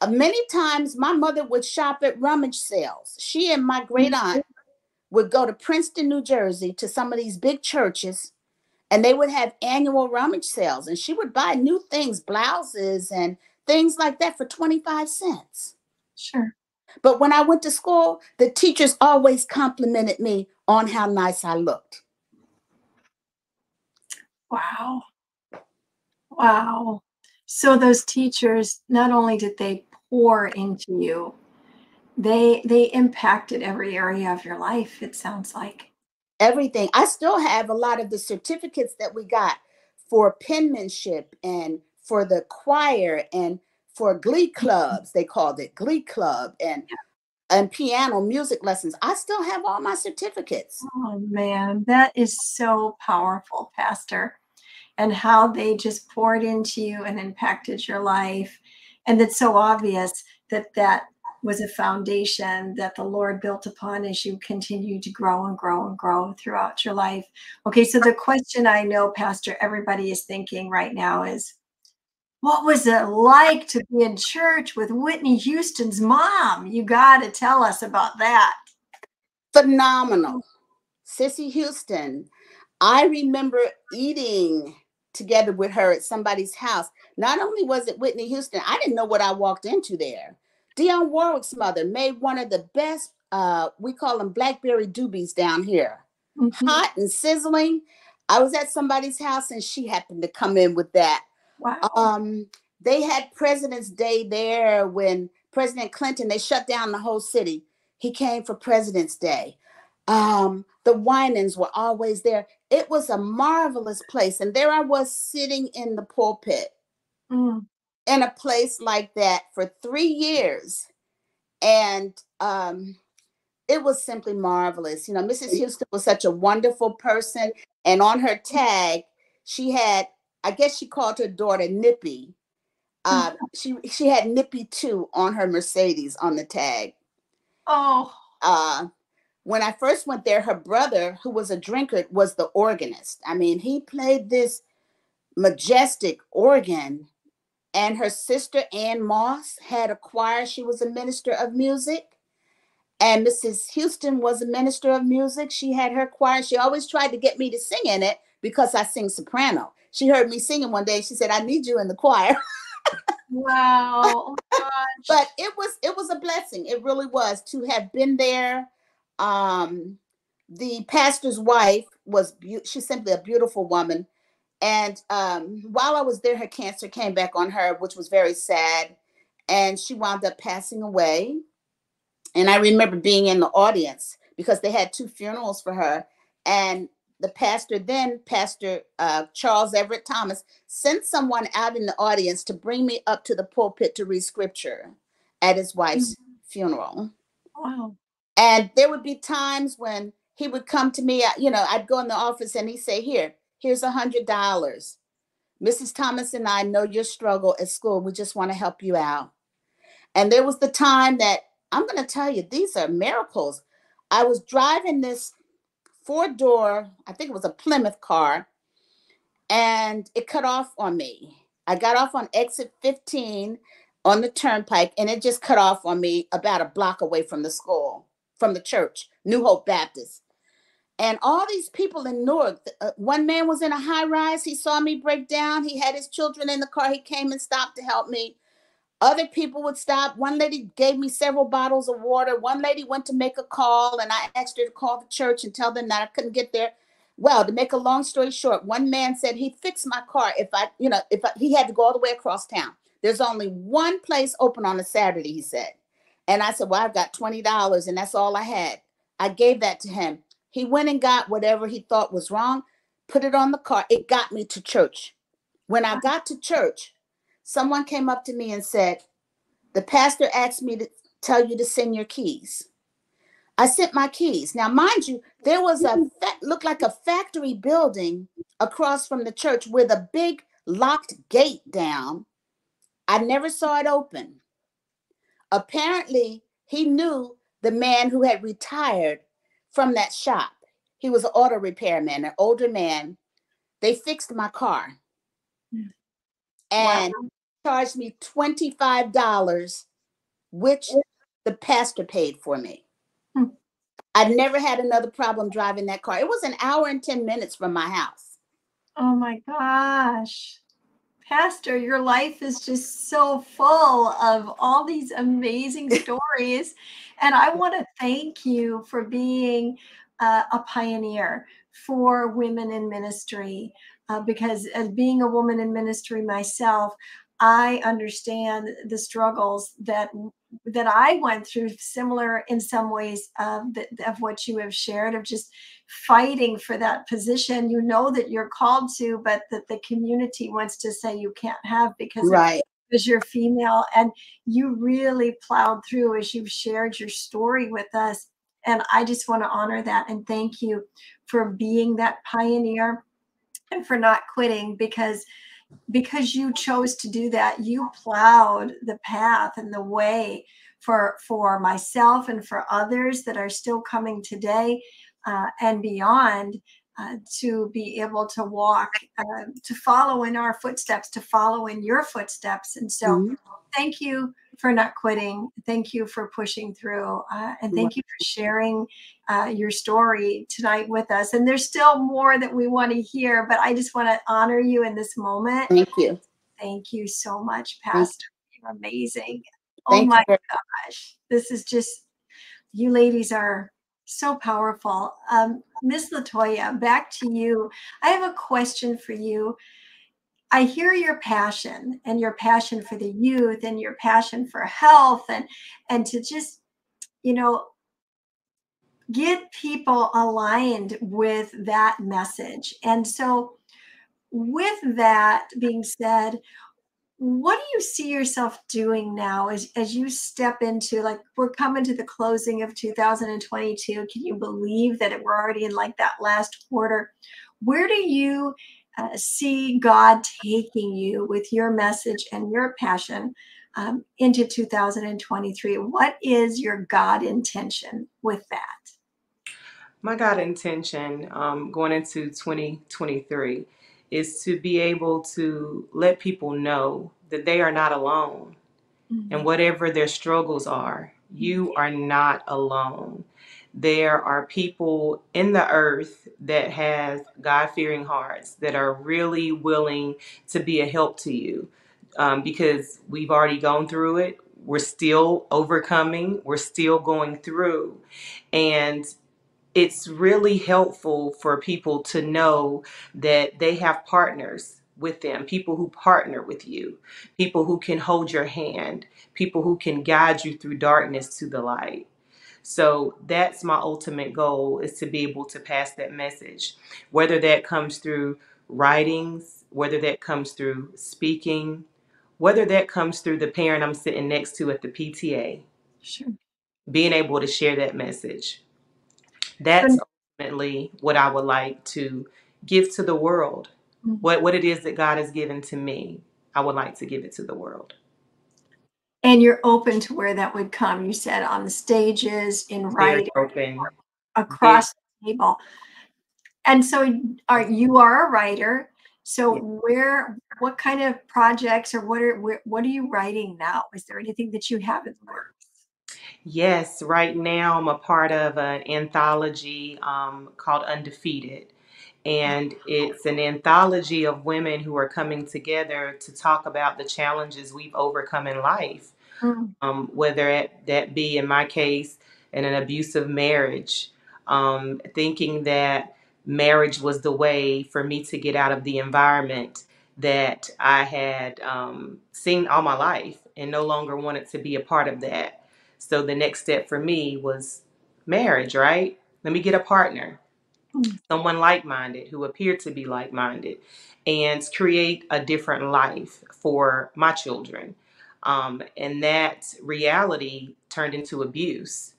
Many times my mother would shop at rummage sales. She and my great aunt would go to Princeton, New Jersey, to some of these big churches, and they would have annual rummage sales, and she would buy new things, blouses and things like that, for 25 cents. Sure. But when I went to school, the teachers always complimented me on how nice I looked. Wow. Wow. So those teachers, not only did they pour into you, they impacted every area of your life, it sounds like. Everything. I still have a lot of the certificates that we got for penmanship and for the choir and for glee clubs. They called it glee club, and piano music lessons. I still have all my certificates. Oh man, that is so powerful, Pastor. And how they just poured into you and impacted your life. And it's so obvious that that was a foundation that the Lord built upon as you continue to grow and grow and grow throughout your life. Okay, so the question I know, Pastor, everybody is thinking right now is, what was it like to be in church with Whitney Houston's mom? You got to tell us about that. Phenomenal. Sissy Houston. I remember eating together with her at somebody's house. Not only was it Whitney Houston, I didn't know what I walked into there. Dionne Warwick's mother made one of the best, we call them blackberry doobies down here. Mm-hmm. Hot and sizzling. I was at somebody's house and she happened to come in with that. Wow. They had President's Day there when President Clinton, they shut down the whole city. He came for President's Day. The Winans were always there. It was a marvelous place. And there I was sitting in the pulpit in a place like that for 3 years. And it was simply marvelous. You know, Mrs. Houston was such a wonderful person. And on her tag, she had, I guess she called her daughter Nippy. She had Nippy 2 on her Mercedes on the tag. Oh. When I first went there, her brother, who was a drinker, was the organist. I mean, he played this majestic organ. And her sister, Ann Moss, had a choir. She was a minister of music. And Mrs. Houston was a minister of music. She had her choir. She always tried to get me to sing in it because I sing soprano. She heard me singing one day. She said, I need you in the choir. Wow. But it was a blessing. It really was to have been there. The pastor's wife was she's simply a beautiful woman. And while I was there, her cancer came back on her, which was very sad. And she wound up passing away. And I remember being in the audience because they had 2 funerals for her. And the pastor then, Pastor Charles Everett Thomas, sent someone out in the audience to bring me up to the pulpit to read scripture at his wife's funeral. Wow. And there would be times when he would come to me, you know, I'd go in the office and he'd say, here's $100. Mrs. Thomas and I know your struggle at school. We just want to help you out. And there was the time that, I'm going to tell you, these are miracles. I was driving this 4-door, I think it was a Plymouth car, and it cut off on me. I got off on exit 15 on the turnpike, and it just cut off on me about a block away from the school, from the church, New Hope Baptist. And all these people in Newark, one man was in a high rise. He saw me break down. He had his children in the car. He came and stopped to help me. Other people would stop. One lady gave me several bottles of water. One lady went to make a call, and I asked her to call the church and tell them that I couldn't get there. Well, to make a long story short, one man said he'd fix my car he had to go all the way across town. There's only one place open on a Saturday, he said. And I said, well, I've got $20, and that's all I had. I gave that to him. He went and got whatever he thought was wrong, put it on the car. It got me to church. When I got to church, someone came up to me and said, the pastor asked me to tell you to send your keys. I sent my keys. Now, mind you, there was looked like a factory building across from the church with a big locked gate down. I never saw it open. Apparently, he knew the man who had retired from that shop. He was an auto repairman, an older man. They fixed my car and charged me $25, which the pastor paid for me. I never had another problem driving that car. It was an hour and 10 minutes from my house. Oh my gosh. Pastor, your life is just so full of all these amazing stories. And I want to thank you for being a pioneer for women in ministry, because as being a woman in ministry myself, I understand the struggles that I went through, similar in some ways of what you have shared, of just fighting for that position you know that you're called to, but that the community wants to say you can't have Right. because you're female. And you really plowed through as you've shared your story with us. And I just want to honor that and thank you for being that pioneer and for not quitting, because you chose to do that. You plowed the path and the way for myself and for others that are still coming today, and beyond, to be able to walk, to follow in our footsteps, to follow in your footsteps. And so Mhm. thank you for not quitting. Thank you for pushing through, and thank you for sharing your story tonight with us. And there's still more that we want to hear, but I just want to honor you in this moment. Thank you. Thank you so much, Thank Pastor. You're amazing. Oh Thank you. my gosh. This is just, you ladies are so powerful. Miss Latoya, back to you. I have a question for you. I hear your passion, and your passion for the youth, and your passion for health, and to just, you know, get people aligned with that message. And so with that being said, what do you see yourself doing now as you step into, like, we're coming to the closing of 2022? Can you believe that we're already in like that last quarter? Where do you see God taking you with your message and your passion into 2023? What is your God intention with that? My God intention going into 2023 is to be able to let people know that they are not alone. And whatever their struggles are, you are not alone. There are people in the earth that have God-fearing hearts that are really willing to be a help to you, because we've already gone through it. We're still overcoming. We're still going through. And it's really helpful for people to know that they have partners with them, people who partner with you, people who can hold your hand, people who can guide you through darkness to the light. So that's my ultimate goal, is to be able to pass that message, whether that comes through writings, whether that comes through speaking, whether that comes through the parent I'm sitting next to at the PTA, Sure. being able to share that message. So, That's ultimately what I would like to give to the world. What it is that God has given to me, I would like to give it to the world. and you're open to where that would come. You said on the stages, in Very writing, open. Very, across the table. And so you are a writer. So yeah. what kind of projects, or what are you writing now? Is there anything that you have in the works? Yes, right now I'm a part of an anthology called Undefeated. And it's an anthology of women who are coming together to talk about the challenges we've overcome in life. Mm. Whether that be, in my case, in an abusive marriage, thinking that marriage was the way for me to get out of the environment that I had seen all my life and no longer wanted to be a part of that. So the next step for me was marriage, right? Let me get a partner, Mm. someone like-minded who appeared to be like-minded, and create a different life for my children. And that reality turned into abuse.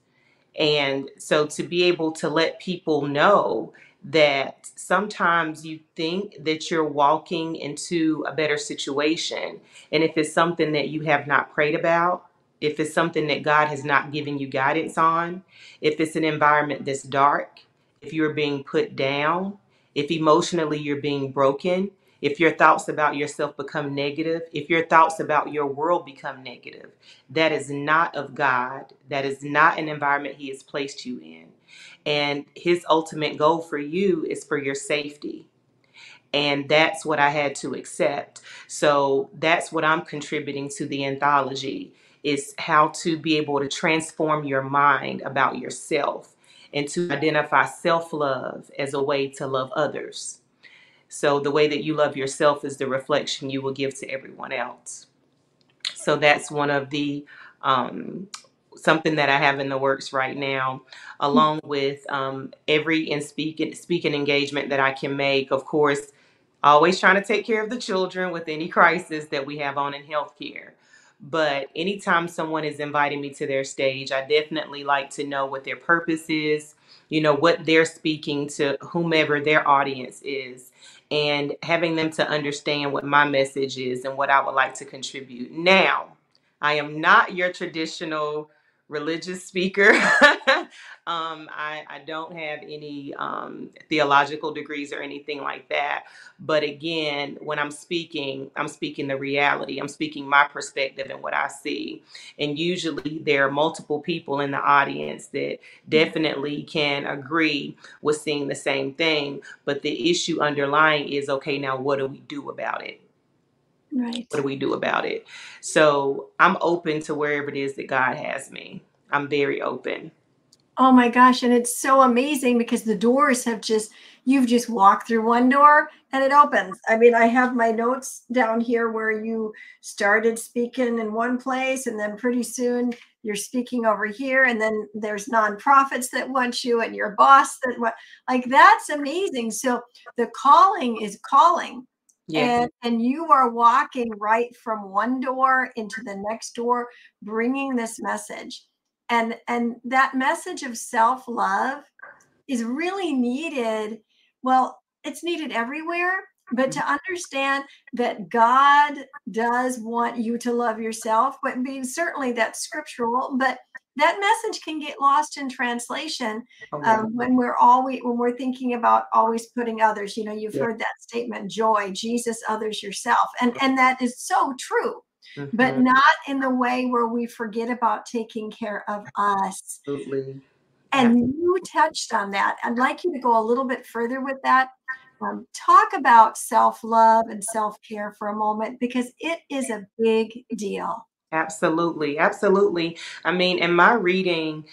And so to be able to let people know that sometimes you think that you're walking into a better situation. And if it's something that you have not prayed about, if it's something that God has not given you guidance on, if it's an environment that's dark, if you're being put down, if emotionally you're being broken, if your thoughts about yourself become negative, if your thoughts about your world become negative, that is not of God. That is not an environment He has placed you in. And His ultimate goal for you is for your safety. And that's what I had to accept. So that's what I'm contributing to the anthology, is how to be able to transform your mind about yourself and to identify self-love as a way to love others. So the way that you love yourself is the reflection you will give to everyone else. So that's one of the something that I have in the works right now, along with every speaking engagement that I can make. Of course, always trying to take care of the children with any crisis that we have on in healthcare. But anytime someone is inviting me to their stage, I definitely like to know what their purpose is, what they're speaking to whomever their audience is, and having them to understand what my message is and what I would like to contribute. Now, I am not your traditional religious speaker. I don't have any theological degrees or anything like that. But again, when I'm speaking the reality. I'm speaking my perspective and what I see. And usually there are multiple people in the audience that definitely can agree with seeing the same thing. But the issue underlying is, okay, now what do we do about it? Right. What do we do about it? So I'm open to wherever it is that God has me. I'm very open. Oh my gosh. And it's so amazing because the doors have you've just walked through one door and it opens. I mean, I have my notes down here where you started speaking in one place and then pretty soon you're speaking over here. And then there's nonprofits that want you and your boss that want, like, that's amazing. So the calling is calling. Yes. And you are walking right from one door into the next door, bringing this message. And that message of self-love is really needed. Well, it's needed everywhere, but to understand that God does want you to love yourself, but being certainly that's scriptural, but that message can get lost in translation when we're thinking about always putting others. You've heard that statement, joy, Jesus, others, yourself, and that is so true. But not in the way where we forget about taking care of us. Absolutely. And you touched on that. I'd like you to go a little bit further with that. Talk about self-love and self-care for a moment, because it is a big deal. Absolutely. Absolutely. I mean, in my reading,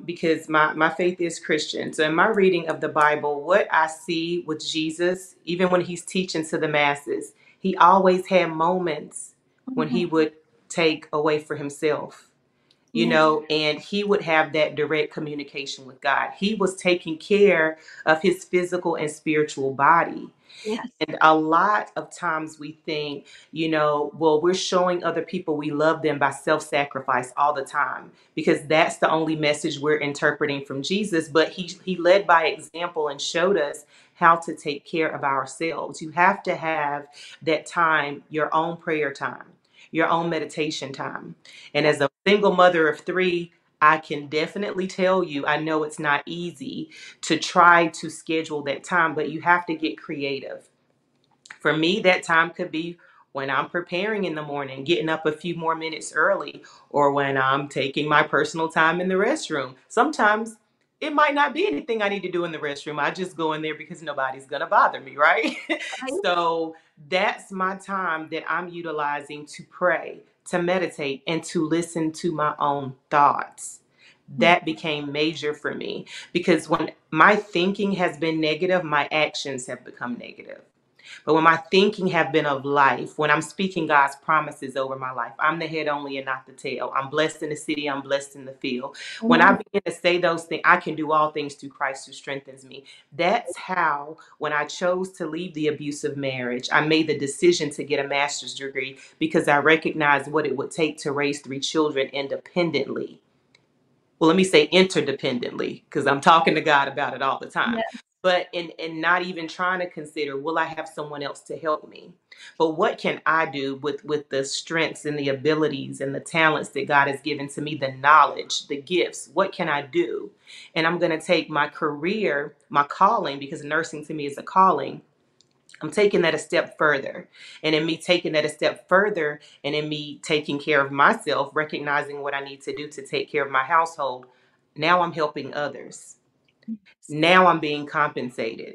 because my faith is Christian. So in my reading of the Bible, what I see with Jesus, even when he's teaching to the masses, he always had moments when he would take away for himself. And he would have that direct communication with God. He was taking care of his physical and spiritual body. Yes. And a lot of times we think, well, we're showing other people we love them by self-sacrifice all the time, because that's the only message we're interpreting from Jesus. But he led by example and showed us how to take care of ourselves. You have to have that time, your own prayer time, your own meditation time. And as a single mother of 3, I can definitely tell you, I know it's not easy to try to schedule that time, but you have to get creative. For me, that time could be when I'm preparing in the morning, getting up a few more minutes early, or when I'm taking my personal time in the restroom. Sometimes it might not be anything I need to do in the restroom. I just go in there because nobody's going to bother me, right? So that's my time that I'm utilizing to pray, to meditate, and to listen to my own thoughts. That became major for me, because when my thinking has been negative, my actions have become negative. But when my thinking have been of life, when I'm speaking God's promises over my life, I'm the head only and not the tail. I'm blessed in the city, I'm blessed in the field. When I begin to say those things, I can do all things through Christ who strengthens me. That's how, when I chose to leave the abusive marriage, I made the decision to get a master's degree, because I recognized what it would take to raise 3 children independently. Well, let me say interdependently, because I'm talking to God about it all the time. Yes. But in not even trying to consider, will I have someone else to help me? But what can I do with the strengths and the abilities and the talents that God has given to me, the knowledge, the gifts? What can I do? And I'm going to take my career, my calling, because nursing to me is a calling, I'm taking that a step further. And in me taking that a step further, and in me taking care of myself, recognizing what I need to do to take care of my household, now I'm helping others. Now I'm being compensated.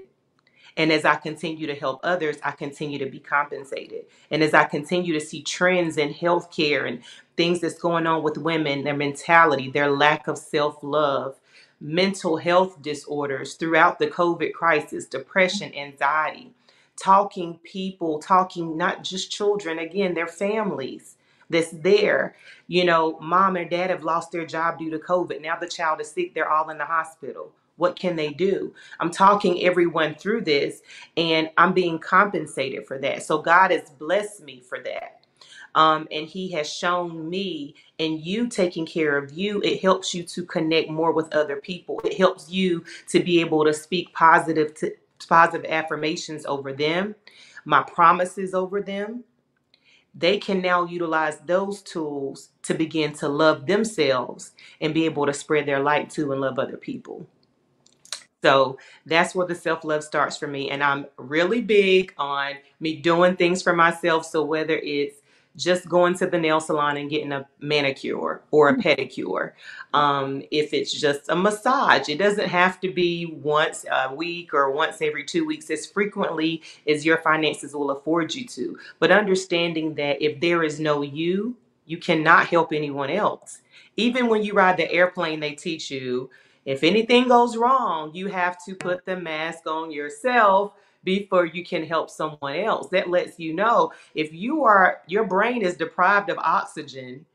And as I continue to help others, I continue to be compensated. And as I continue to see trends in healthcare and things that's going on with women, their mentality, their lack of self-love, mental health disorders throughout the COVID crisis, depression, anxiety, talking not just children, again, their families that's there. You know, mom and dad have lost their job due to COVID. Now the child is sick. They're all in the hospital. What can they do? I'm talking everyone through this, and I'm being compensated for that. So God has blessed me for that. And he has shown me, and you taking care of you, it helps you to connect more with other people. It helps you to be able to speak positive affirmations over them, my promises over them. They can now utilize those tools to begin to love themselves and be able to spread their light to and love other people. So that's where the self-love starts for me. And I'm really big on me doing things for myself. So whether it's just going to the nail salon and getting a manicure or a pedicure, if it's just a massage, it doesn't have to be once a week or once every 2 weeks, as frequently as your finances will afford you to. But understanding that if there is no you, you cannot help anyone else. Even when you ride the airplane, they teach you, if anything goes wrong, you have to put the mask on yourself before you can help someone else. That lets you know if your brain is deprived of oxygen,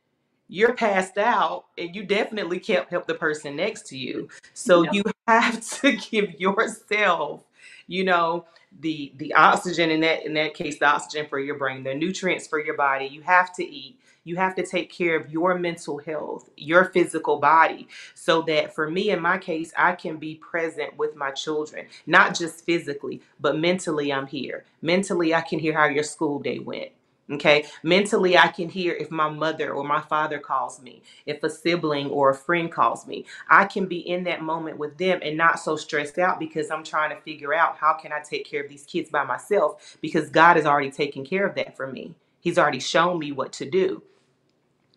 you're passed out, and you definitely can't help the person next to you. So Yep. you have to give yourself, you know, the oxygen, in that case, the oxygen for your brain, the nutrients for your body. You have to eat. You have to take care of your mental health, your physical body, so that for me, in my case, I can be present with my children, not just physically, but mentally I'm here. Mentally, I can hear how your school day went. Okay. Mentally, I can hear if my mother or my father calls me, if a sibling or a friend calls me. I can be in that moment with them and not so stressed out because I'm trying to figure out how can I take care of these kids by myself, because God has already taken care of that for me. He's already shown me what to do.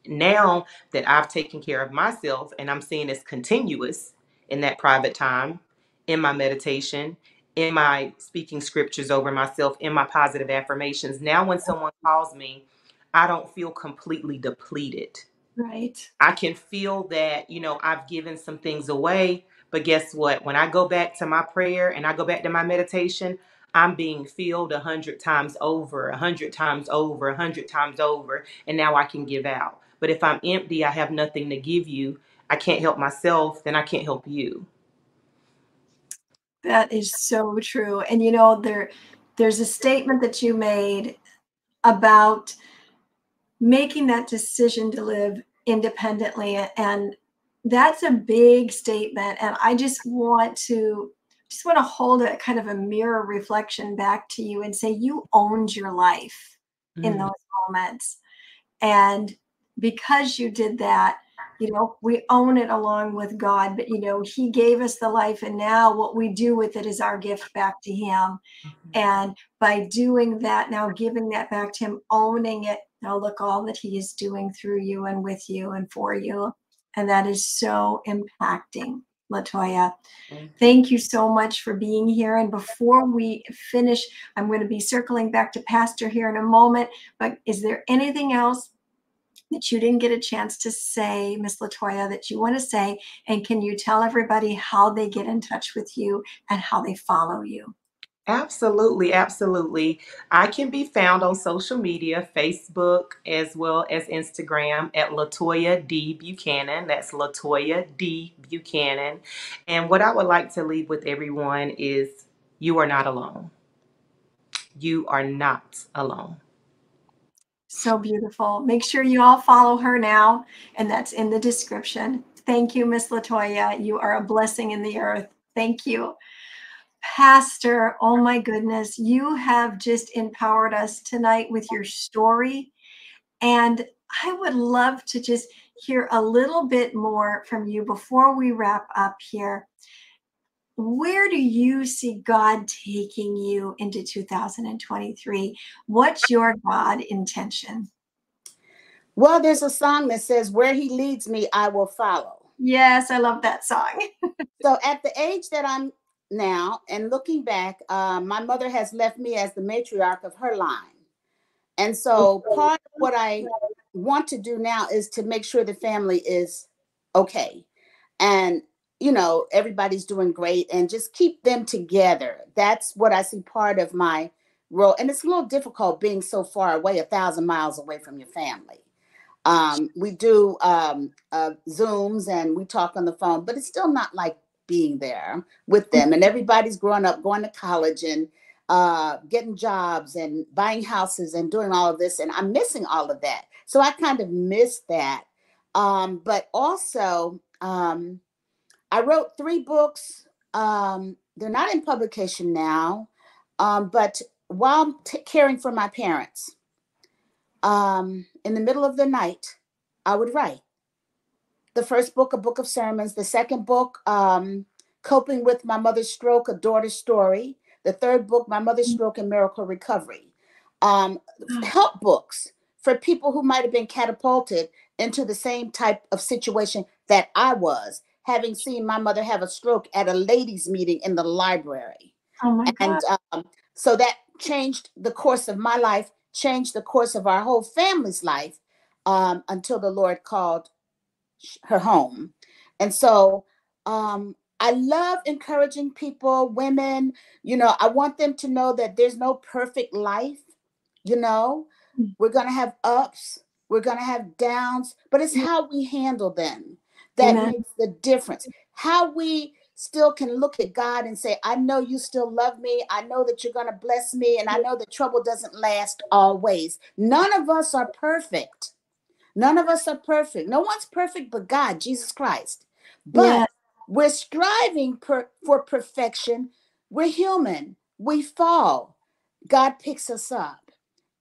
Now that I've taken care of myself and I'm seeing it's continuous in that private time, in my meditation, in my speaking scriptures over myself, in my positive affirmations, now when someone calls me, I don't feel completely depleted. Right. I can feel that, I've given some things away, but guess what? When I go back to my prayer and I go back to my meditation, I'm being filled 100 times over, 100 times over, 100 times over, and now I can give out. But if I'm empty, I have nothing to give you. I can't help myself, then I can't help you. That is so true. And there's a statement that you made about making that decision to live independently, and that's a big statement. And I just want to hold a kind of a mirror reflection back to you and say you owned your life in Mm. those moments. And because you did that, we own it along with God, but he gave us the life, and now what we do with it is our gift back to him. And by doing that, now giving that back to him, owning it, now look all that he is doing through you and with you and for you. And that is so impacting, Latoya. Thank you so much for being here. And before we finish, I'm going to be circling back to Pastor here in a moment, but is there anything else that you didn't get a chance to say, Miss Latoya, that you want to say? And can you tell everybody how they get in touch with you and how they follow you? Absolutely, absolutely. I can be found on social media, Facebook as well as Instagram at Latoya D. Buchanan. That's Latoya D. Buchanan. And what I would like to leave with everyone is you are not alone. You are not alone. So beautiful. Make sure you all follow her now, and that's in the description. Thank you, Miss Latoya. You are a blessing in the earth. Thank you. Pastor, oh my goodness, you have just empowered us tonight with your story. And I would love to just hear a little bit more from you before we wrap up here. where do you see God taking you into 2023? What's your God intention? Well, there's a song that says, "Where he leads me, I will follow." Yes, I love that song. So at the age that I'm now, and looking back, my mother has left me as the matriarch of her line. And so part of what I want to do now is to make sure the family is okay. And, everybody's doing great and just keep them together. That's what I see part of my role. And it's a little difficult being so far away, 1,000 miles away from your family. We do Zooms and we talk on the phone, but it's still not like being there with them. And everybody's growing up, going to college and getting jobs and buying houses and doing all of this. And I'm missing all of that. So I kind of miss that. But also, I wrote 3 books. They're not in publication now, but while caring for my parents, in the middle of the night, I would write. The first book, a book of sermons. The second book, coping with my mother's stroke, a daughter's story. The third book, my mother's stroke and miracle recovery. Help books for people who might have been catapulted into the same type of situation that I was, having seen my mother have a stroke at a ladies' meeting in the library. Oh my And God. so that changed the course of my life, changed the course of our whole family's life, until the Lord called her home. And so I love encouraging people, women. I want them to know that there's no perfect life. We're going to have ups, we're going to have downs, but it's how we handle them that Amen. makes the difference. How we still can look at God and say, I know you still love me. I know that you're going to bless me. And I know that trouble doesn't last always. None of us are perfect. None of us are perfect. No one's perfect but God, Jesus Christ. But Yeah. we're striving for perfection. We're human. We fall. God picks us up.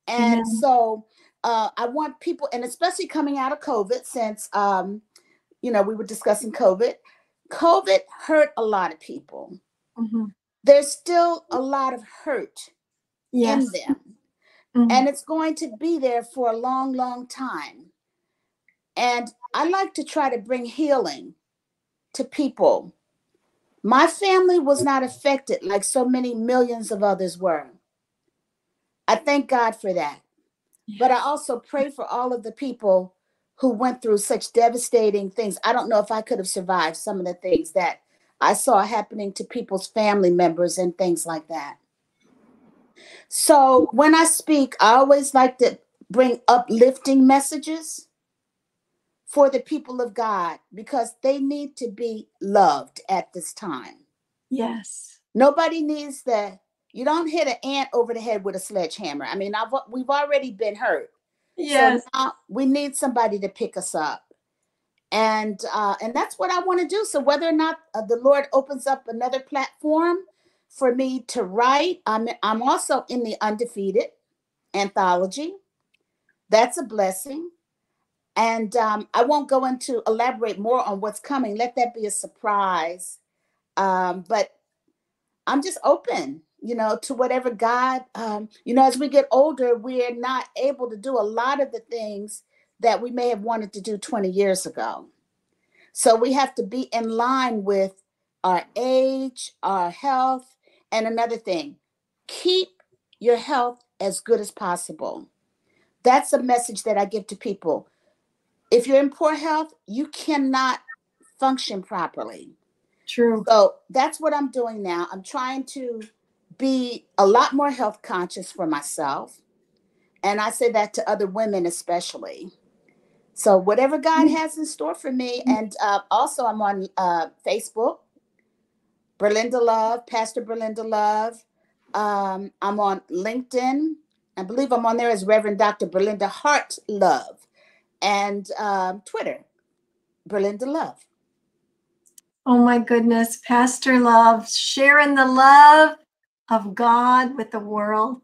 And Amen. so I want people, and especially coming out of COVID, since, we were discussing COVID. COVID hurt a lot of people. Mm-hmm. There's still a lot of hurt in Yes. them. Mm-hmm. And it's going to be there for a long, long time. And I like to try to bring healing to people. My family was not affected like so many millions of others were. I thank God for that. But I Yes. also pray for all of the people who went through such devastating things. I don't know if I could have survived some of the things that I saw happening to people's family members and things like that. So when I speak, I always like to bring uplifting messages for the people of God because they need to be loved at this time. Yes. Nobody needs you don't hit an ant over the head with a sledgehammer. I mean, we've already been hurt. So Yes. now we need somebody to pick us up. And that's what I want to do. So whether or not the Lord opens up another platform for me to write, I'm also in the Undefeated anthology. That's a blessing. And I won't go into elaborate more on what's coming. Let that be a surprise. But I'm just open, to whatever God, as we get older, we're not able to do a lot of the things that we may have wanted to do 20 years ago. So we have to be in line with our age, our health, and another thing, keep your health as good as possible. That's a message that I give to people. If you're in poor health, you cannot function properly. True. So that's what I'm doing now. I'm trying to be a lot more health conscious for myself. And I say that to other women, especially. So whatever God has in store for me. And also I'm on Facebook, Berlinda Love, Pastor Berlinda Love. I'm on LinkedIn. I believe I'm on there as Reverend Dr. Berlinda Hart Love. And Twitter, Berlinda Love. Oh my goodness, Pastor Love, sharing the love of God with the world.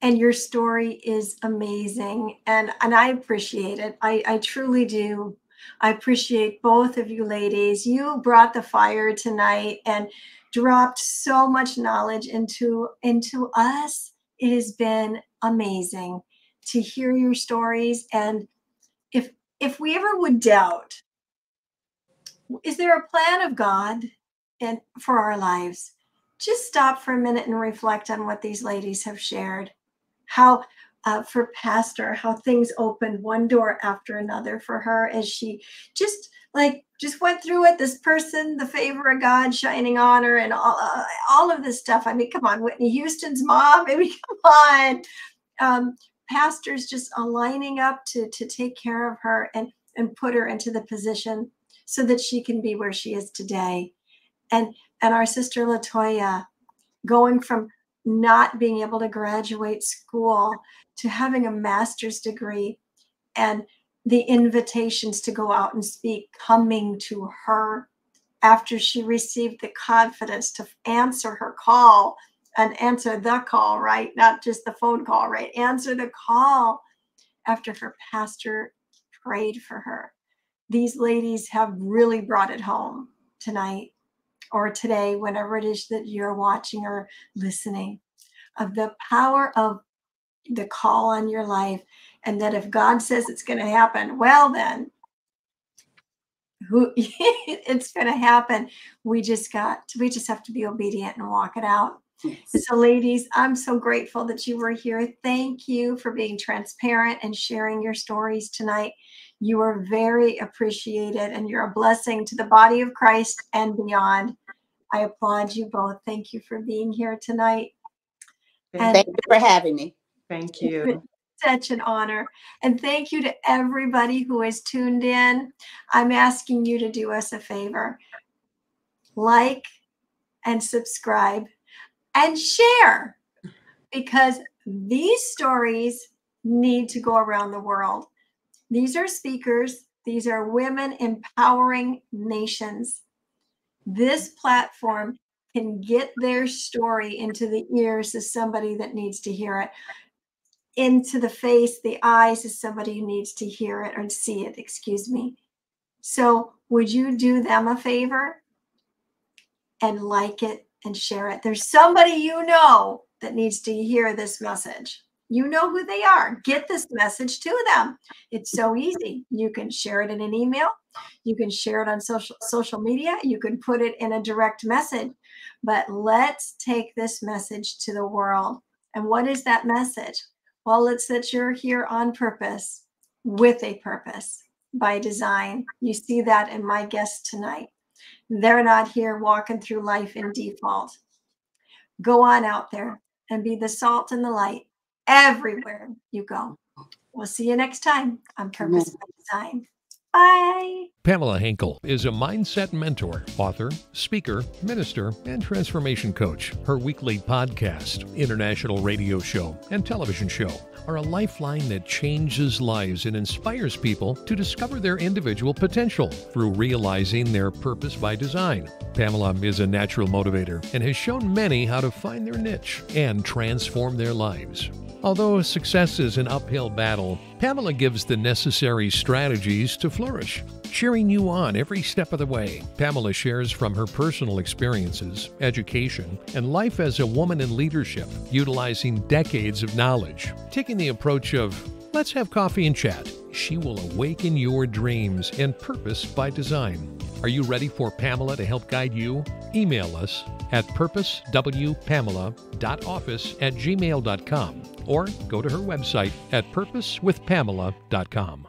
And your story is amazing. And I appreciate it. I truly do. I appreciate both of you ladies. You brought the fire tonight and dropped so much knowledge into us. It has been amazing to hear your stories. And if we ever would doubt, is there a plan of God and for our lives? Just stop for a minute and reflect on what these ladies have shared. How for Pastor, how things opened one door after another for her as she just went through it. This person, the favor of God shining on her, and all of this stuff. I mean, come on, Whitney Houston's mom. I mean, come on. Pastors just lining up to take care of her and put her into the position so that she can be where she is today. And our sister Latoya, going from not being able to graduate school to having a master's degree, and the invitations to go out and speak coming to her after she received the confidence to answer her call and answer the call, right? Not just the phone call, right? Answer the call after her pastor prayed for her. These ladies have really brought it home tonight or today, whenever it is that you're watching or listening, of the power of the call on your life. And that if God says it's going to happen, well, then it's going to happen. We just have to be obedient and walk it out. Yes. So ladies, I'm so grateful that you were here. Thank you for being transparent and sharing your stories tonight. You are very appreciated, and you're a blessing to the body of Christ and beyond. I applaud you both. Thank you for being here tonight. Thank you for having me. Thank you. Such an honor. And thank you to everybody who has tuned in. I'm asking you to do us a favor. Like and subscribe and share, because these stories need to go around the world. These are speakers. These are women empowering nations. This platform can get their story into the ears of somebody that needs to hear it, into the face, the eyes of somebody who needs to hear it or see it, excuse me. So would you do them a favor and like it and share it? There's somebody you know that needs to hear this message. You know who they are. Get this message to them. It's so easy. You can share it in an email. You can share it on social media. You can put it in a direct message. But let's take this message to the world. And what is that message? Well, it's that you're here on purpose, with a purpose, by design. You see that in my guests tonight. They're not here walking through life in default. Go on out there and be the salt and the light everywhere you go. We'll see you next time on Purpose by Design. Bye. Pamela Henkel is a mindset mentor, author, speaker, minister, and transformation coach. Her weekly podcast, international radio show, and television show are a lifeline that changes lives and inspires people to discover their individual potential through realizing their purpose by design. Pamela is a natural motivator and has shown many how to find their niche and transform their lives. Although success is an uphill battle, Pamela gives the necessary strategies to flourish, cheering you on every step of the way. Pamela shares from her personal experiences, education, and life as a woman in leadership, utilizing decades of knowledge. Taking the approach of, let's have coffee and chat, she will awaken your dreams and purpose by design. Are you ready for Pamela to help guide you? Email us at purposewpamela.office@gmail.com or go to her website at purposewithpamela.com.